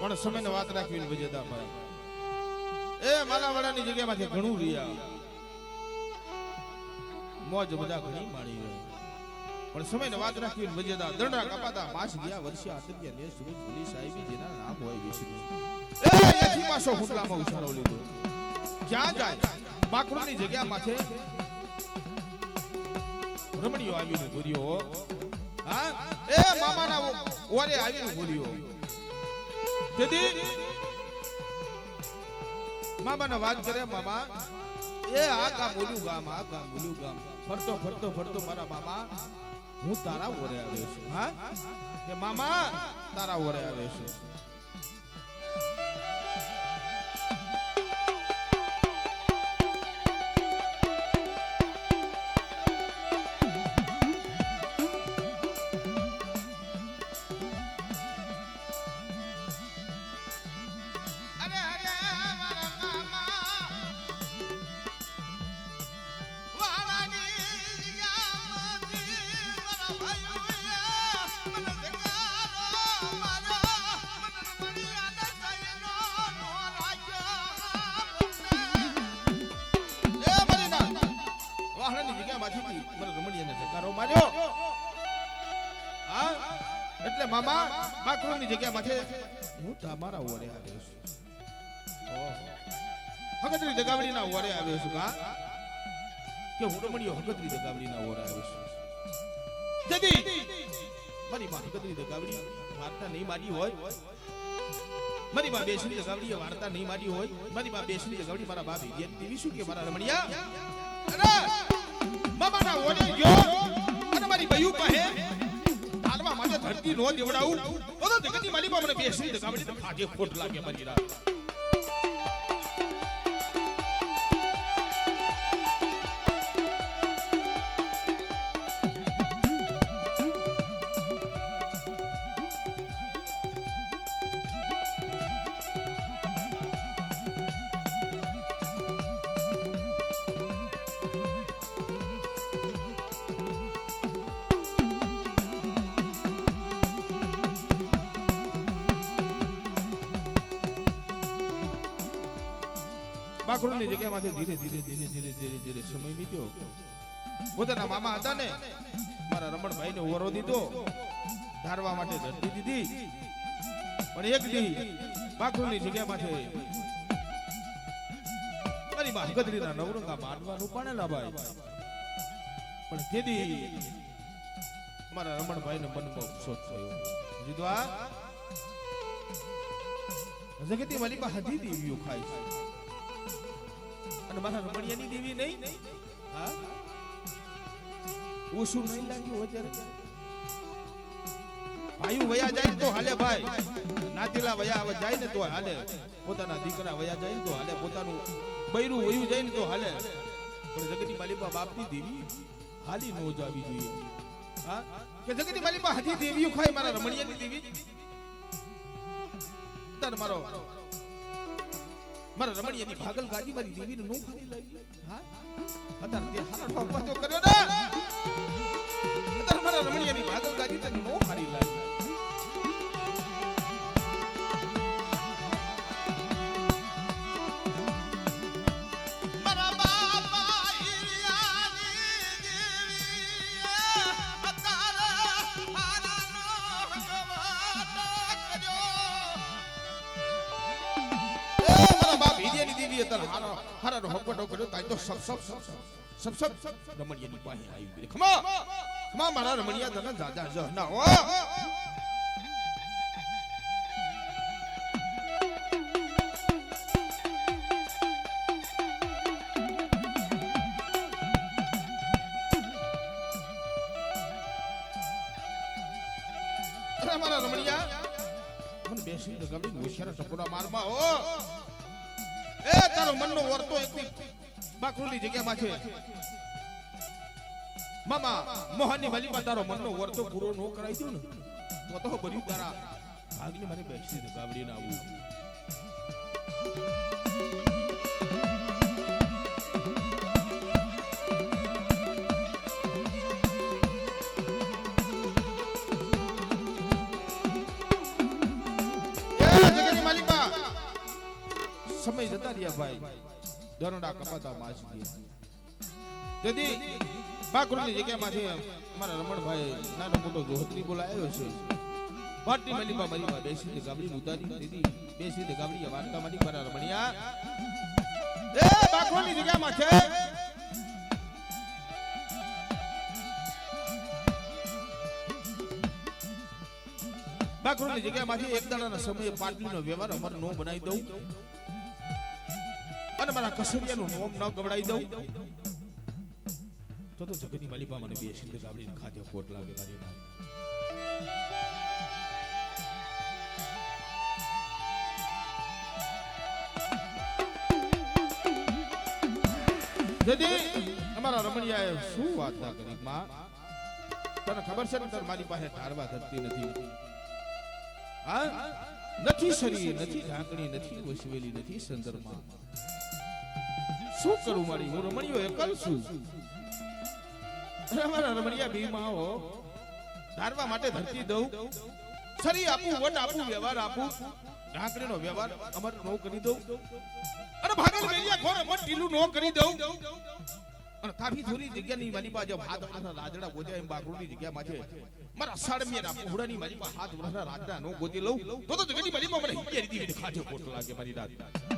પણ સમયને વાત રાખવીને વજેદા ભાઈ એ માલાવાડાની જગ્યામાંથી ઘણું રહ્યા મોજ બધા ઘણી માણી હોય પણ સમયને વાત રાખવીને વજેદા દંડા કપાતા માસ ગયા વર્ષે આતરિયા ને સુરજ ભૂલી સાહેબી જેના નામ હોય વિષ્ણુ એ એથી પાછો હુટલામાં ઉછાળો લીધો ક્યાં જાય બાકરોની જગ્યામાંથી રમણીઓ આવીને બોલ્યો હા એ મામાના ઓરે આવીને બોલ્યો તેથી મામાને વાત કરે મામા એ આ ગામ ઓલું ગામ આ ગામ ઓલું ગામ ફરતો ફરતો ફરતો મારા મામા હું તારા ઓરે આવ્યો છું હા કે મામા તારા ઓરે આવ્યો છું એટલે મામા બાકરોની જગ્યામાંથી હું તમારા ઓરે આવ્યો છું હગતરી દગાવડીના ઓરે આવ્યો છું કા કે હું રમણીયો હગતરી દગાવડીના ઓરે આવ્યો છું જદી મારી માં હગતરી દગાવડી વાર્તા નહીં માડી હોય મારી માં બેસની દગાવડીએ વાર્તા નહીં માડી હોય મારી માં બેસની દગાવડી મારા બાપ વિજયની દેવી શું કે મારા રમણીયા અરે મામાના ઓરે ગયો અને મારી બયુ પાસે હાલમાં માટે ધરતી નો દેવડાવું ઓતો જગતની માલિકા મને બેસી દગાવડી તો ખાજે ખોટ લાગે મારી રાત બાકરોની જગ્યામાંથી ધીરે ધીરે ધીરે ધીરે ધીરે ધીરે સમય વીત્યો પોતાના મામા હતા ને મારા રમણભાઈને ઓરો દીધો ધારવા માટે ધરતી દીધી પણ એક દી બાકરોની જગ્યામાંથી મારી માં હગદરીના નવરંગા મારવાનું પાણેલા ભાઈ પણ તેદી મારા રમણભાઈને મનમાં અફસોસ થયો જીદવા જગતી માલિકા હજી દેવીઓ ખાય છે અને મારા રમણિયાની દેવી નહીં હા ઓછું નહીં લાગ્યું અત્યારે ભાઈ વયા જાય તો હાલે ભાઈ નાતીલા વયા જાય ને તો હાલે પોતાના દીકરા વયા જાય ને તો હાલે પોતાનું બૈરું વયું જાય ને તો હાલે પણ જગતની માલિકા બાપની દેવી હાલી નો જાવી જોઈએ હા કે જગતની માલિકા હજી દેવીઓ ખાય મારા રમણિયાની દેવી તાર મારો મારા રમણીયાની ભાગલ ગાડી મારી દેવીને નો ખાલી લાગી હા અત્યારે તે હારો વાતો કર્યો ને અત્યારે મારા રમણીયાની ભાગલ ગાડી તને નો ખાલી લાગી હારા હોપટો કર્યો તાઈ તો સબ રમણીયાની પાસે આવી ખમા ખમા મારા રમણીયા તને દાદા જ ના ઓ મારા રમણીયા મને બેસી ગમી હોશિયાર ટપોડા મારમાં ઓ એ તારો મનનો વર્તો એકની બાકરોની જગ્યામાં છે મામા મોહનની માલિકા તારો મનનો વર્તો પૂરો નો કરાઈ દઉં ને તો બર્યું તારા ભાગની મારે બેસી ગાવડી ના આવું સમય જતા રહ્યા ભાઈ દરડા કપાતા માસ ગયા તેથી બાકરોની જગ્યામાંથી અમારા રમણભાઈ નાનો મોટો જોહત્રી બોલાયો છે પાટી મલીમાં મલીમાં બેસી ગાબડી ઉતારી દીધી બેસી ગાબડી વાર્તા મારી મારા રમણિયા એ બાકરોની જગ્યામાં છે બાકરોની જગ્યામાંથી એક દાડાના સમયે પાટલીનો વ્યવહાર અમર નો બનાવી દઉં અને મારા કસરિયાનું નોમ ન ગવડાવી દઉં તો જગતની માલિકા મને બેસી ગાબડીને ખાધે કોટ લાગે મારી ના જદી અમારા રમણિયાએ શું વાત ના કરી માં તને ખબર છે ને તાર મારી પાસે ધારવા ધરતી નથી હા નથી શરીર નથી ઢાંકણી નથી વસવેલી નથી સંદર્ભમાં શું કરું મારી હું રમણીયો એકલ છું અમારા રમણીયા ભીમાઓ ધારવા માટે ધરતી દઉં શરીર આપું વટ આપું વ્યવહાર આપું ઢાંકણીનો વ્યવહાર અમર નો કરી દઉં અને ભાગલ મેલિયા ઘોર અમર ઢીલું નો કરી દઉં અને કાફી થોડી જગ્યાની મારી પાસે હાથ વરસના રાજડા ગોત્યા એમ બાકરોની જગ્યામાં છે મારા સાડમિયાના પુહડાની મારી પાસે હાથ વરસના રાજડા નો ગોતી લઉં તો જગતની મારી પાસે મને હિયા રીતિ ખાજો ખોટ લાગે મારી રાત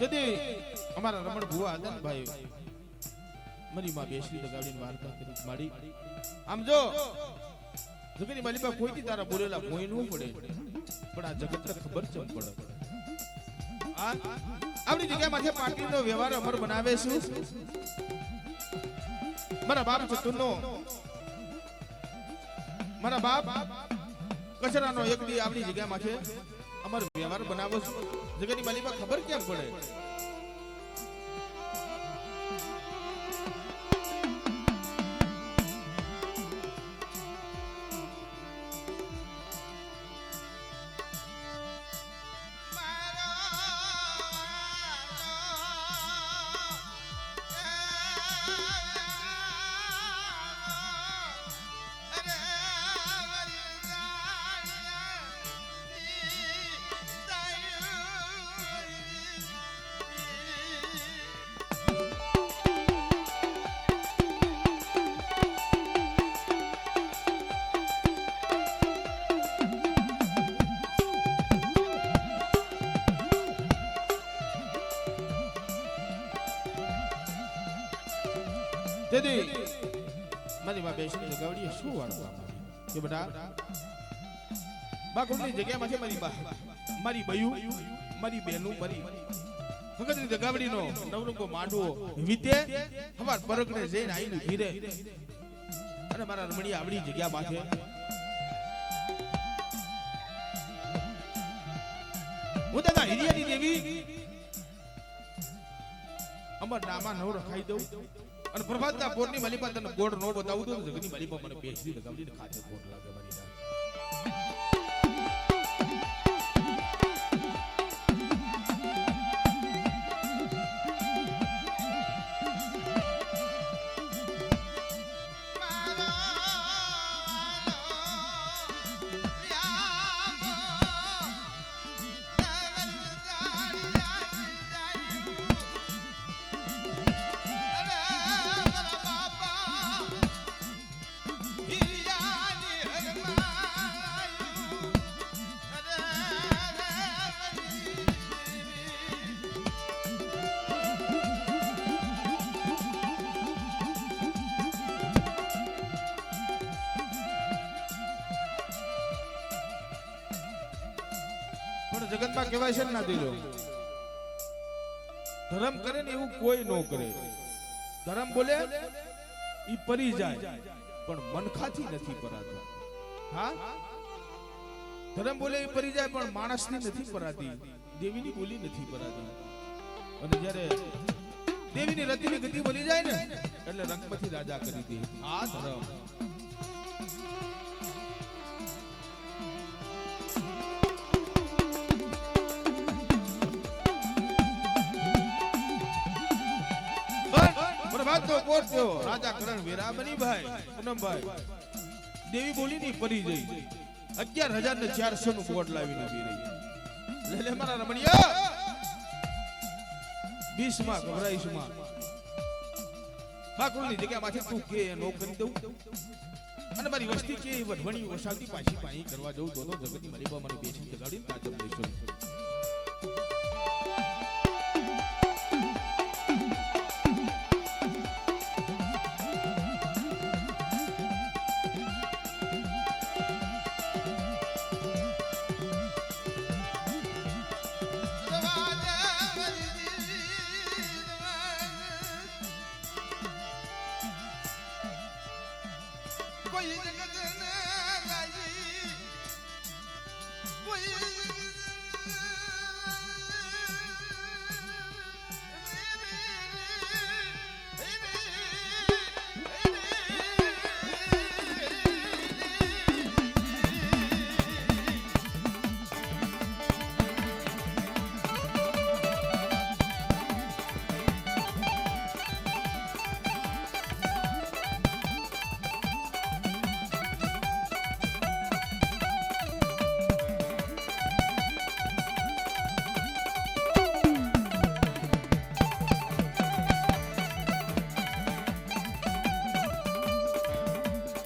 તેથી અમારા રમણ ભુવા હતા ને ભાઈ મરી માં બેસી લગાડીને વાર્તા કરી માડી આમ જો જગતની માલિકા કોઈથી તારા બોલેલા કોઈ નું પડે પણ આ જગત ખબર ચમ પડે આ આપણી જગ્યામાંથી પાટીનો વ્યવહાર અમર બનાવે છે મારા બાપ ચતુરનો મારા બાપ કચરાનો એક દી આપણી જગ્યામાંથી અમર વ્યવહાર બનાવો છો જગતની માલિકા ખબર કેમ પડે તેથી મારી માં બેસીને લગાવડીએ શું વાળવા કે બેટા બાકુલની જગ્યામાંથી મારી બયું મારી બેનું મારી ભગતની જગાવડીનો નવરંગો માંડવો વીતે હવાર પરગને જઈને આવીને ઘીરે અને મારા રમણી આવડી જગ્યા માથે હું દાદા હિરિયાની દેવી અમર નામા નવ રખાઈ દઉં અને પ્રભાતના પોરની માલિકા તને ગોળ નો બતાવું તો જગની માલિકા મને બેસી લગાવડીને ખાતે ગોળ લાગે મારી ના જગતમાં કહેવાય છે ના દિલો ધર્મ કરે ને એવું કોઈ નો કરે ધર્મ બોલે ઈ પરી જાય પણ મનખાથી નથી પરાતો હા ધર્મ બોલે ઈ પરી જાય પણ માણસની નથી પરાતી દેવીની બોલી નથી પરાતી અને જ્યારે દેવીની રતિની ગતિ બોલી જાય ને એટલે રંગમાંથી રાજા કરી દે આ ધર્મ તો પોટ્યો રાજા કરણ વીરા બનીભાઈ પૂનમભાઈ દેવી બોલીની પરી જઈ 11,400 નું બોર્ડ લાવીને ઉભી રહી લે લે મારા રમણિયા 20 માં ગભરાઈશમાં બાકુલની જગ્યામાંથી તું કે નો કરી દઉં અને મારી વસ્તી કે વઢવણી વસાવતી પાછી પાણી કરવા જવું તો જગતની મારી બા મને બેસી જગાડીને તાજબ લઈશું કોઈ જગત ના લાગી કોઈ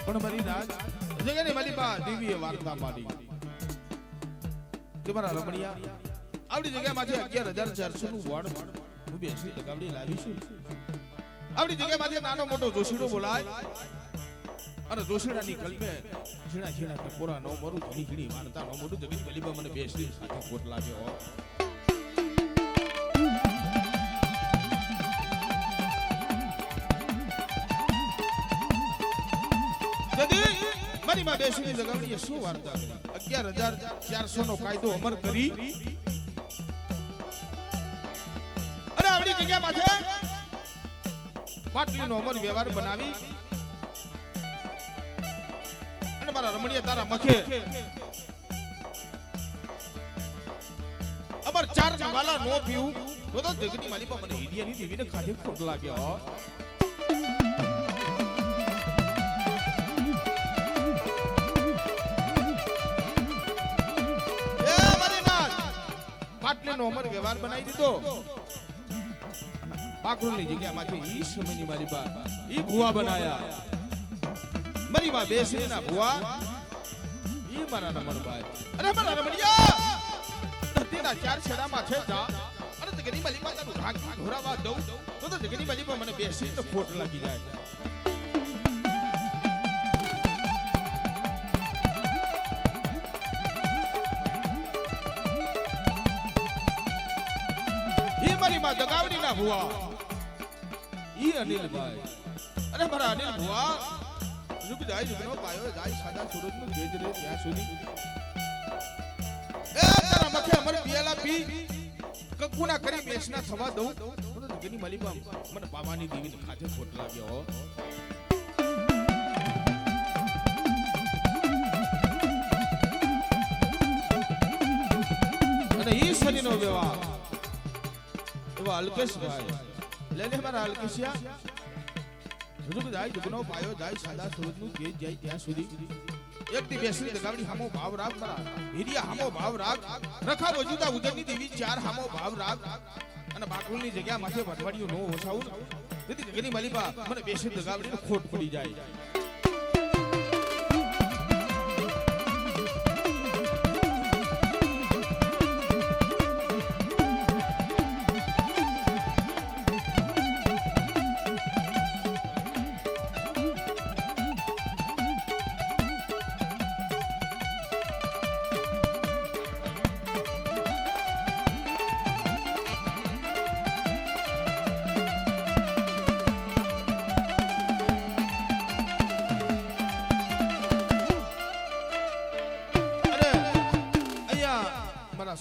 પણ મારી રાજ જગતની મારી બા દિવ્ય વાર્તા માંડી કે મારા રમણિયા આવડી જગ્યામાંથી 11,400 નું બોર્ડ હું બેસી લગાવડી લાવીશું આવડી જગ્યામાંથી નાનો મોટો જોશીડો બોલાય અને જોશીડાની કલ્પે ઝીણા ઝીણા કે પૂરા નો મરું ઘણી ઘણી વાર્તા નો મોટું જગત ગલીબા મને બેસી સાથે કોટ લાગ્યો મારી માં બેસીની લગાવડીએ શું વાર્તા કરી 11,400 નો કાયદો અમર કરી અને આવડી જગ્યા માથે પાટલીનો અમર વ્યવહાર બનાવી અને મારા રમણીય તારા મખે અમર 4 જવાલા નો પીવું તો જગતની માલિકા મને હિડિયાની દેવીને ખાધે ખોટ લાગ્યો પાટલીનો અમર વ્યવહાર બનાવી દીધો પાકુલની જગ્યામાંથી ઈ સમયની મારી બા ઈ ભુવા બનાયા મારી બા બેસીના ભુવા ઈ મારા રમણભાઈ અરે મારા રમણિયા ધરતીના 4 છેડામાં છે જા અરે જગની માલી માતાનું ભાગ ઘોરાવા દઉં તો જગની માલી બા મને બેસીને ખોટ લાગી જાય માં દગાવડી ના ભુવા ઈ અનિલભાઈ અરે મારા અનિલ ભુવા રૂપ જાય જુગનો પાયો જાય સાદા સુરજ નું તેજ રે ત્યાં સુધી એ તારા મખે અમર પિયાલા પી કકુના કરી બેસના થવા દઉં તો જગની માલિકા મને પાવાની દેવીને ખાતે ખોટ લાગ્યો અને ઈ શનિનો વ્યવહાર અલ્કેશભાઈ લેને મારા અલ્કેશિયા રૂક જાય જુગનો પાયો જાય સાદા સુરજ નું તેજ જાય ત્યાં સુધી એક દી બેસી દગાવડી હામો ભાવ રાગ મારા હિરિયા હામો ભાવ રાગ રખાવો જુદા ઉદરની દેવી 4 હામો ભાવ રાગ અને બાકુલની જગ્યા માથે વટવાડિયું નો ઓછાવું તેથી જગની માલિકા મને બેસી દગાવડીને ખોટ પડી જાય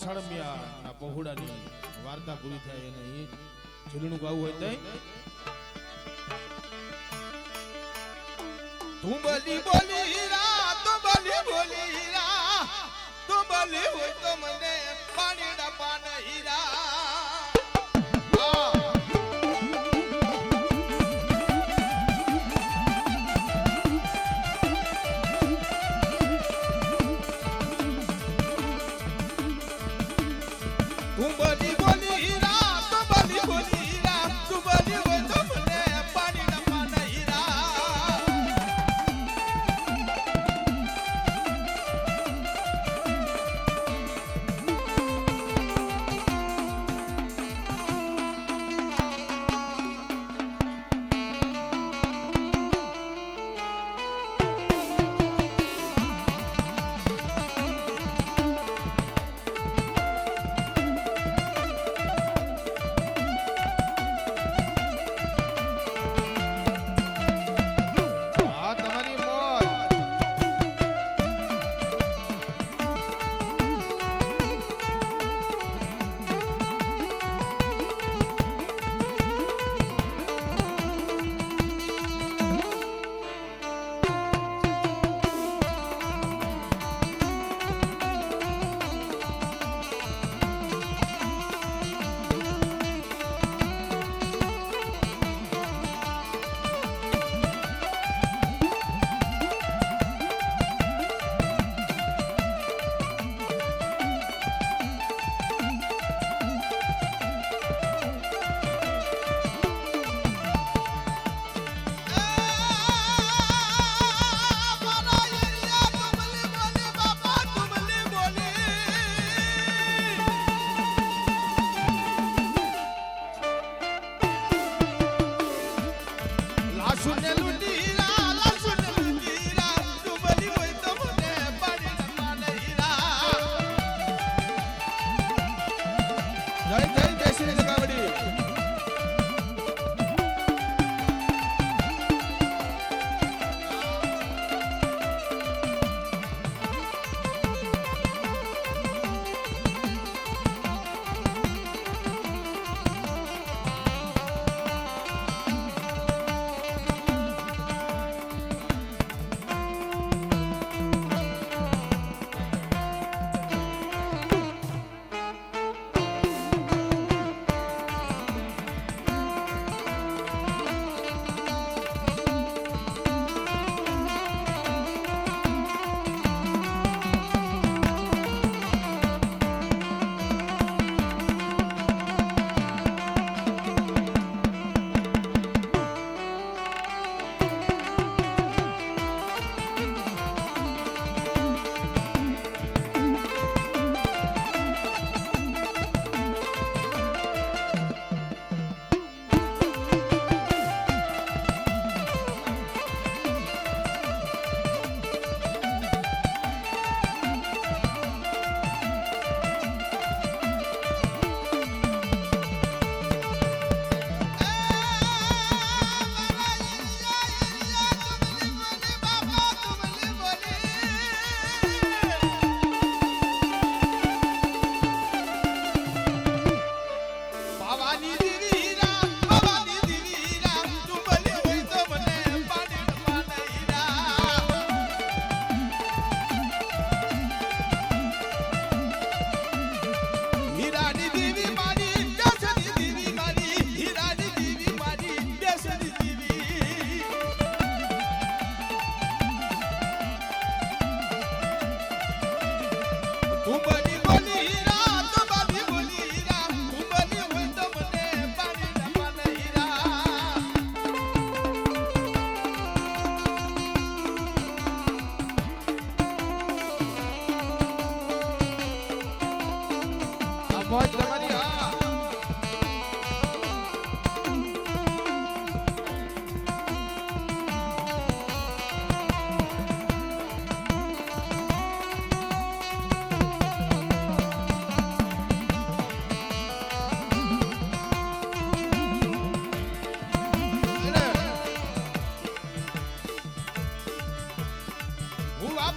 સળમિયા બહુડાની વાર્તા પૂરી થાય અને એ ઝૂલણું ગાવું હોય તઈ તુંબલી બોલી રા તુંબલી બોલી રા તુંબલી હોય તો મને પાણીડા પાન હીરા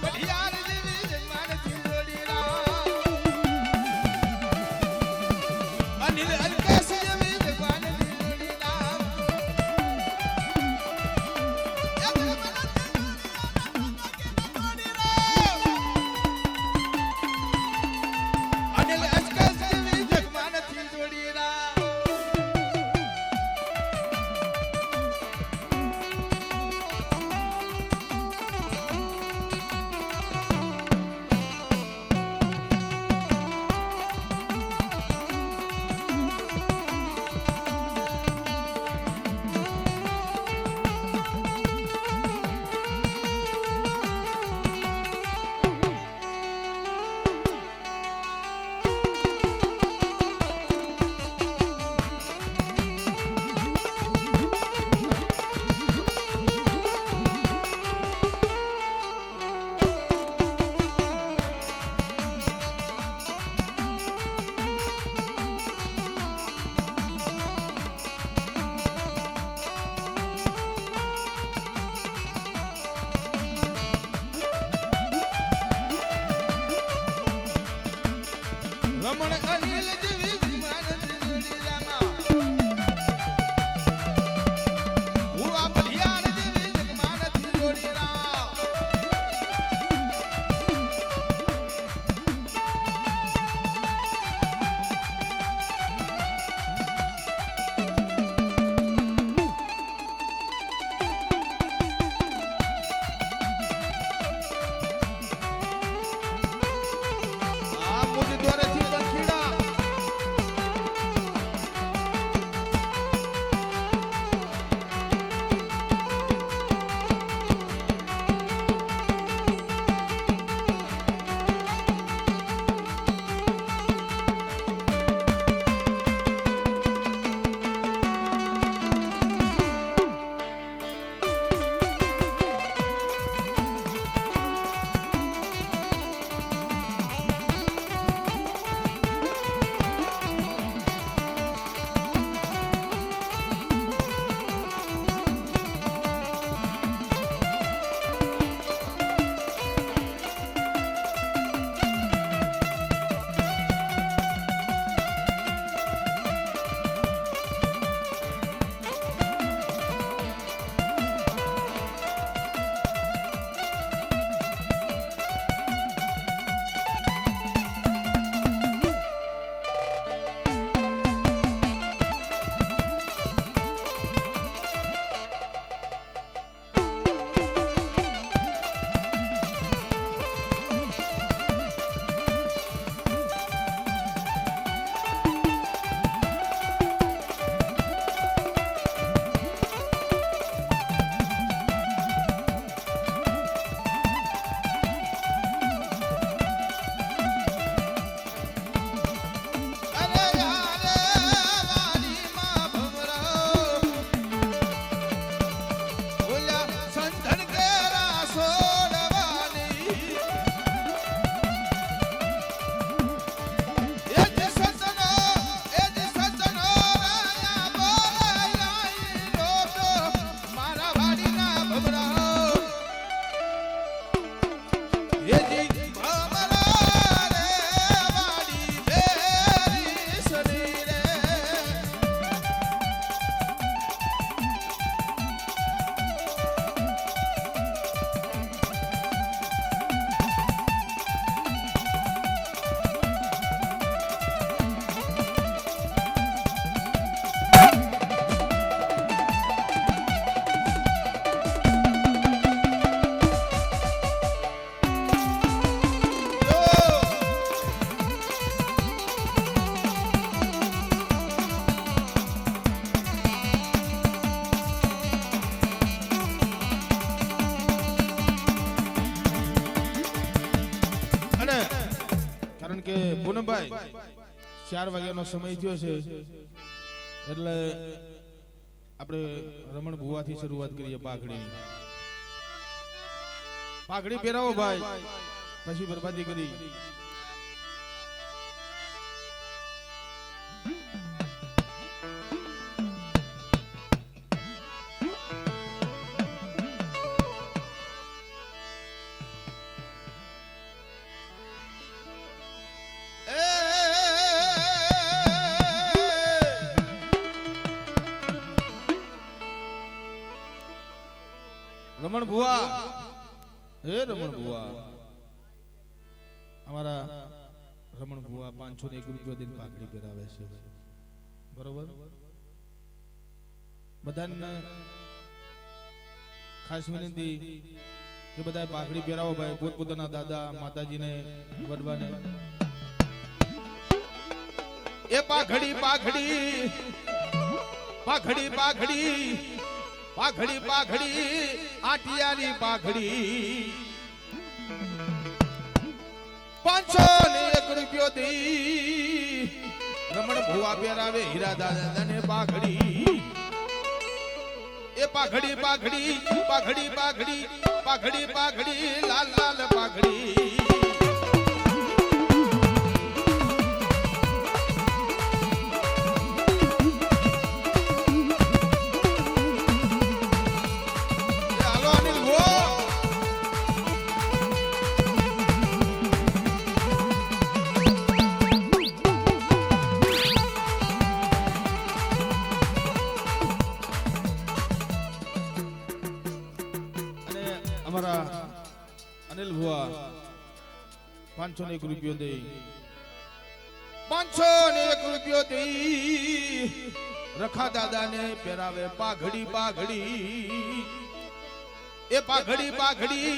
બઢિયાર જેવી જગમાનથી જોડી રામ અનિલ અલ્કેશ જેવી જગમાનથી જોડી રામ અનિલ અલ્કેશ જેવી જગમાનથી જોડી રામ રમણ અનિલ જેવી જગમાનથી જોડી રામા હું આ બઢિયાર જેવી જગમાનથી જોડી રામ આ મુજ દ્વારેથી બંખીડા કે પૂનમભાઈ 4 વાગ્યાનો સમય થયો છે એટલે આપણે રમણ ભુવાથી શરૂઆત કરીએ પાઘડીની. પાઘડી પહેરાવો ભાઈ, પછી બરબાદી કરી. હે રમણ ભુવા અમારા રમણ ભુવા 501 રૂપિયા દઈને પાઘડી પહેરાવે છે બરોબર બધાને ખાસ વિનંતી કે બધા પાઘડી પહેરાવો ભાઈ પોતપોતાના દાદા માતાજીને વડવાને એ પાઘડી પાઘડી પાઘડી પાઘડી પાઘડી પાઘડી આટિયાની પાઘડી 501 રૂપિયો દી રમણ ભુવા પહેરાવે હીરા દાદાને પાઘડી એ પાઘડી પાઘડી પાઘડી પાઘડી પાઘડી પાઘડી લાલ લાલ પાઘડી અનિલ ભુવા 501 રૂપિયો દે 501 રૂપિયો દઈ રખા દાદાને પહેરાવે પાઘડી પાઘડી એ પાઘડી પાઘડી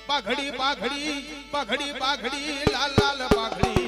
પાઘડી પાઘડી પાઘડી પાઘડી લાલ લાલ પાઘડી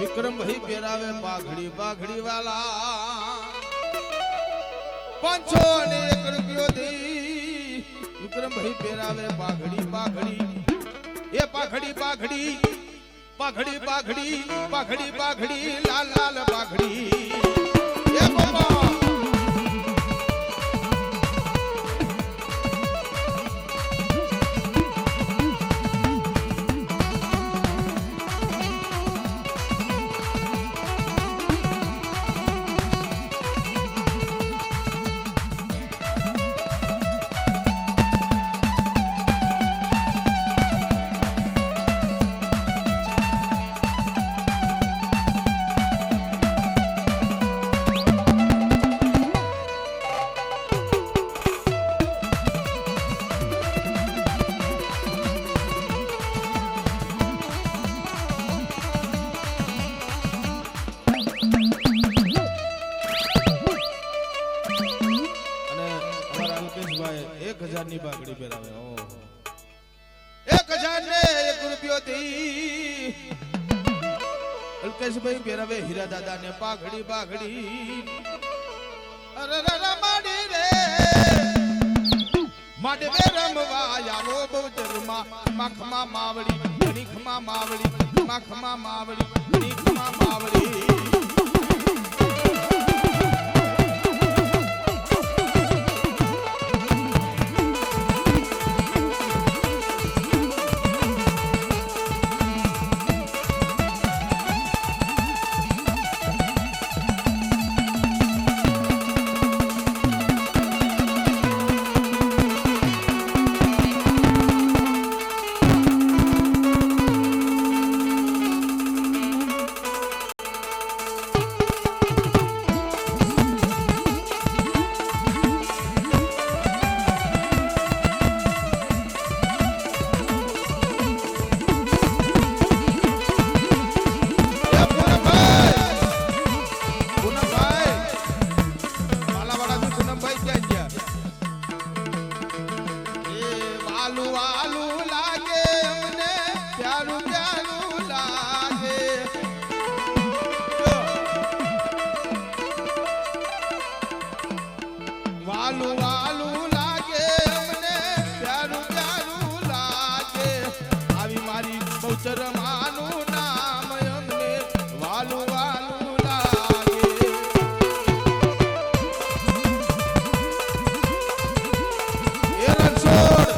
વિક્રમભાઈ પહેરાવે પાઘડી પાઘડી વાલા 501 રૂપિયો દી વિક્રમભાઈ પહેરાવે પાઘડી પાઘડી એ પાઘડી પાઘડી પાઘડી પાઘડી પાઘડી પાઘડી લાલ લાલ પાઘડી એ બાબા ની પાઘડી પહેરાવે 1001 રૂપિયો દી અલ્કેશભાઈ પહેરાવે હીરા દાદાને પાઘડી પાઘડી અરે રમાડી રે માડવે રમવા આવો બહુચરમાં મખમાં માવડી ઘણીખમાં માવડી મખમાં માવડી ઘણીખમાં માવડી વાલું લાગે અમને પ્યારું પ્યારું લાગે વાલું વાલું લાગે અમને પ્યારું પ્યારું લાગે આવી મારી બહુચર માનું નામ અમને વાલું વાલું લાગે એ રણછોડ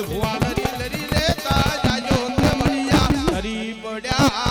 ભુવા લરી લરી લેતા જાજો તે મળ્યા હરી પડ્યા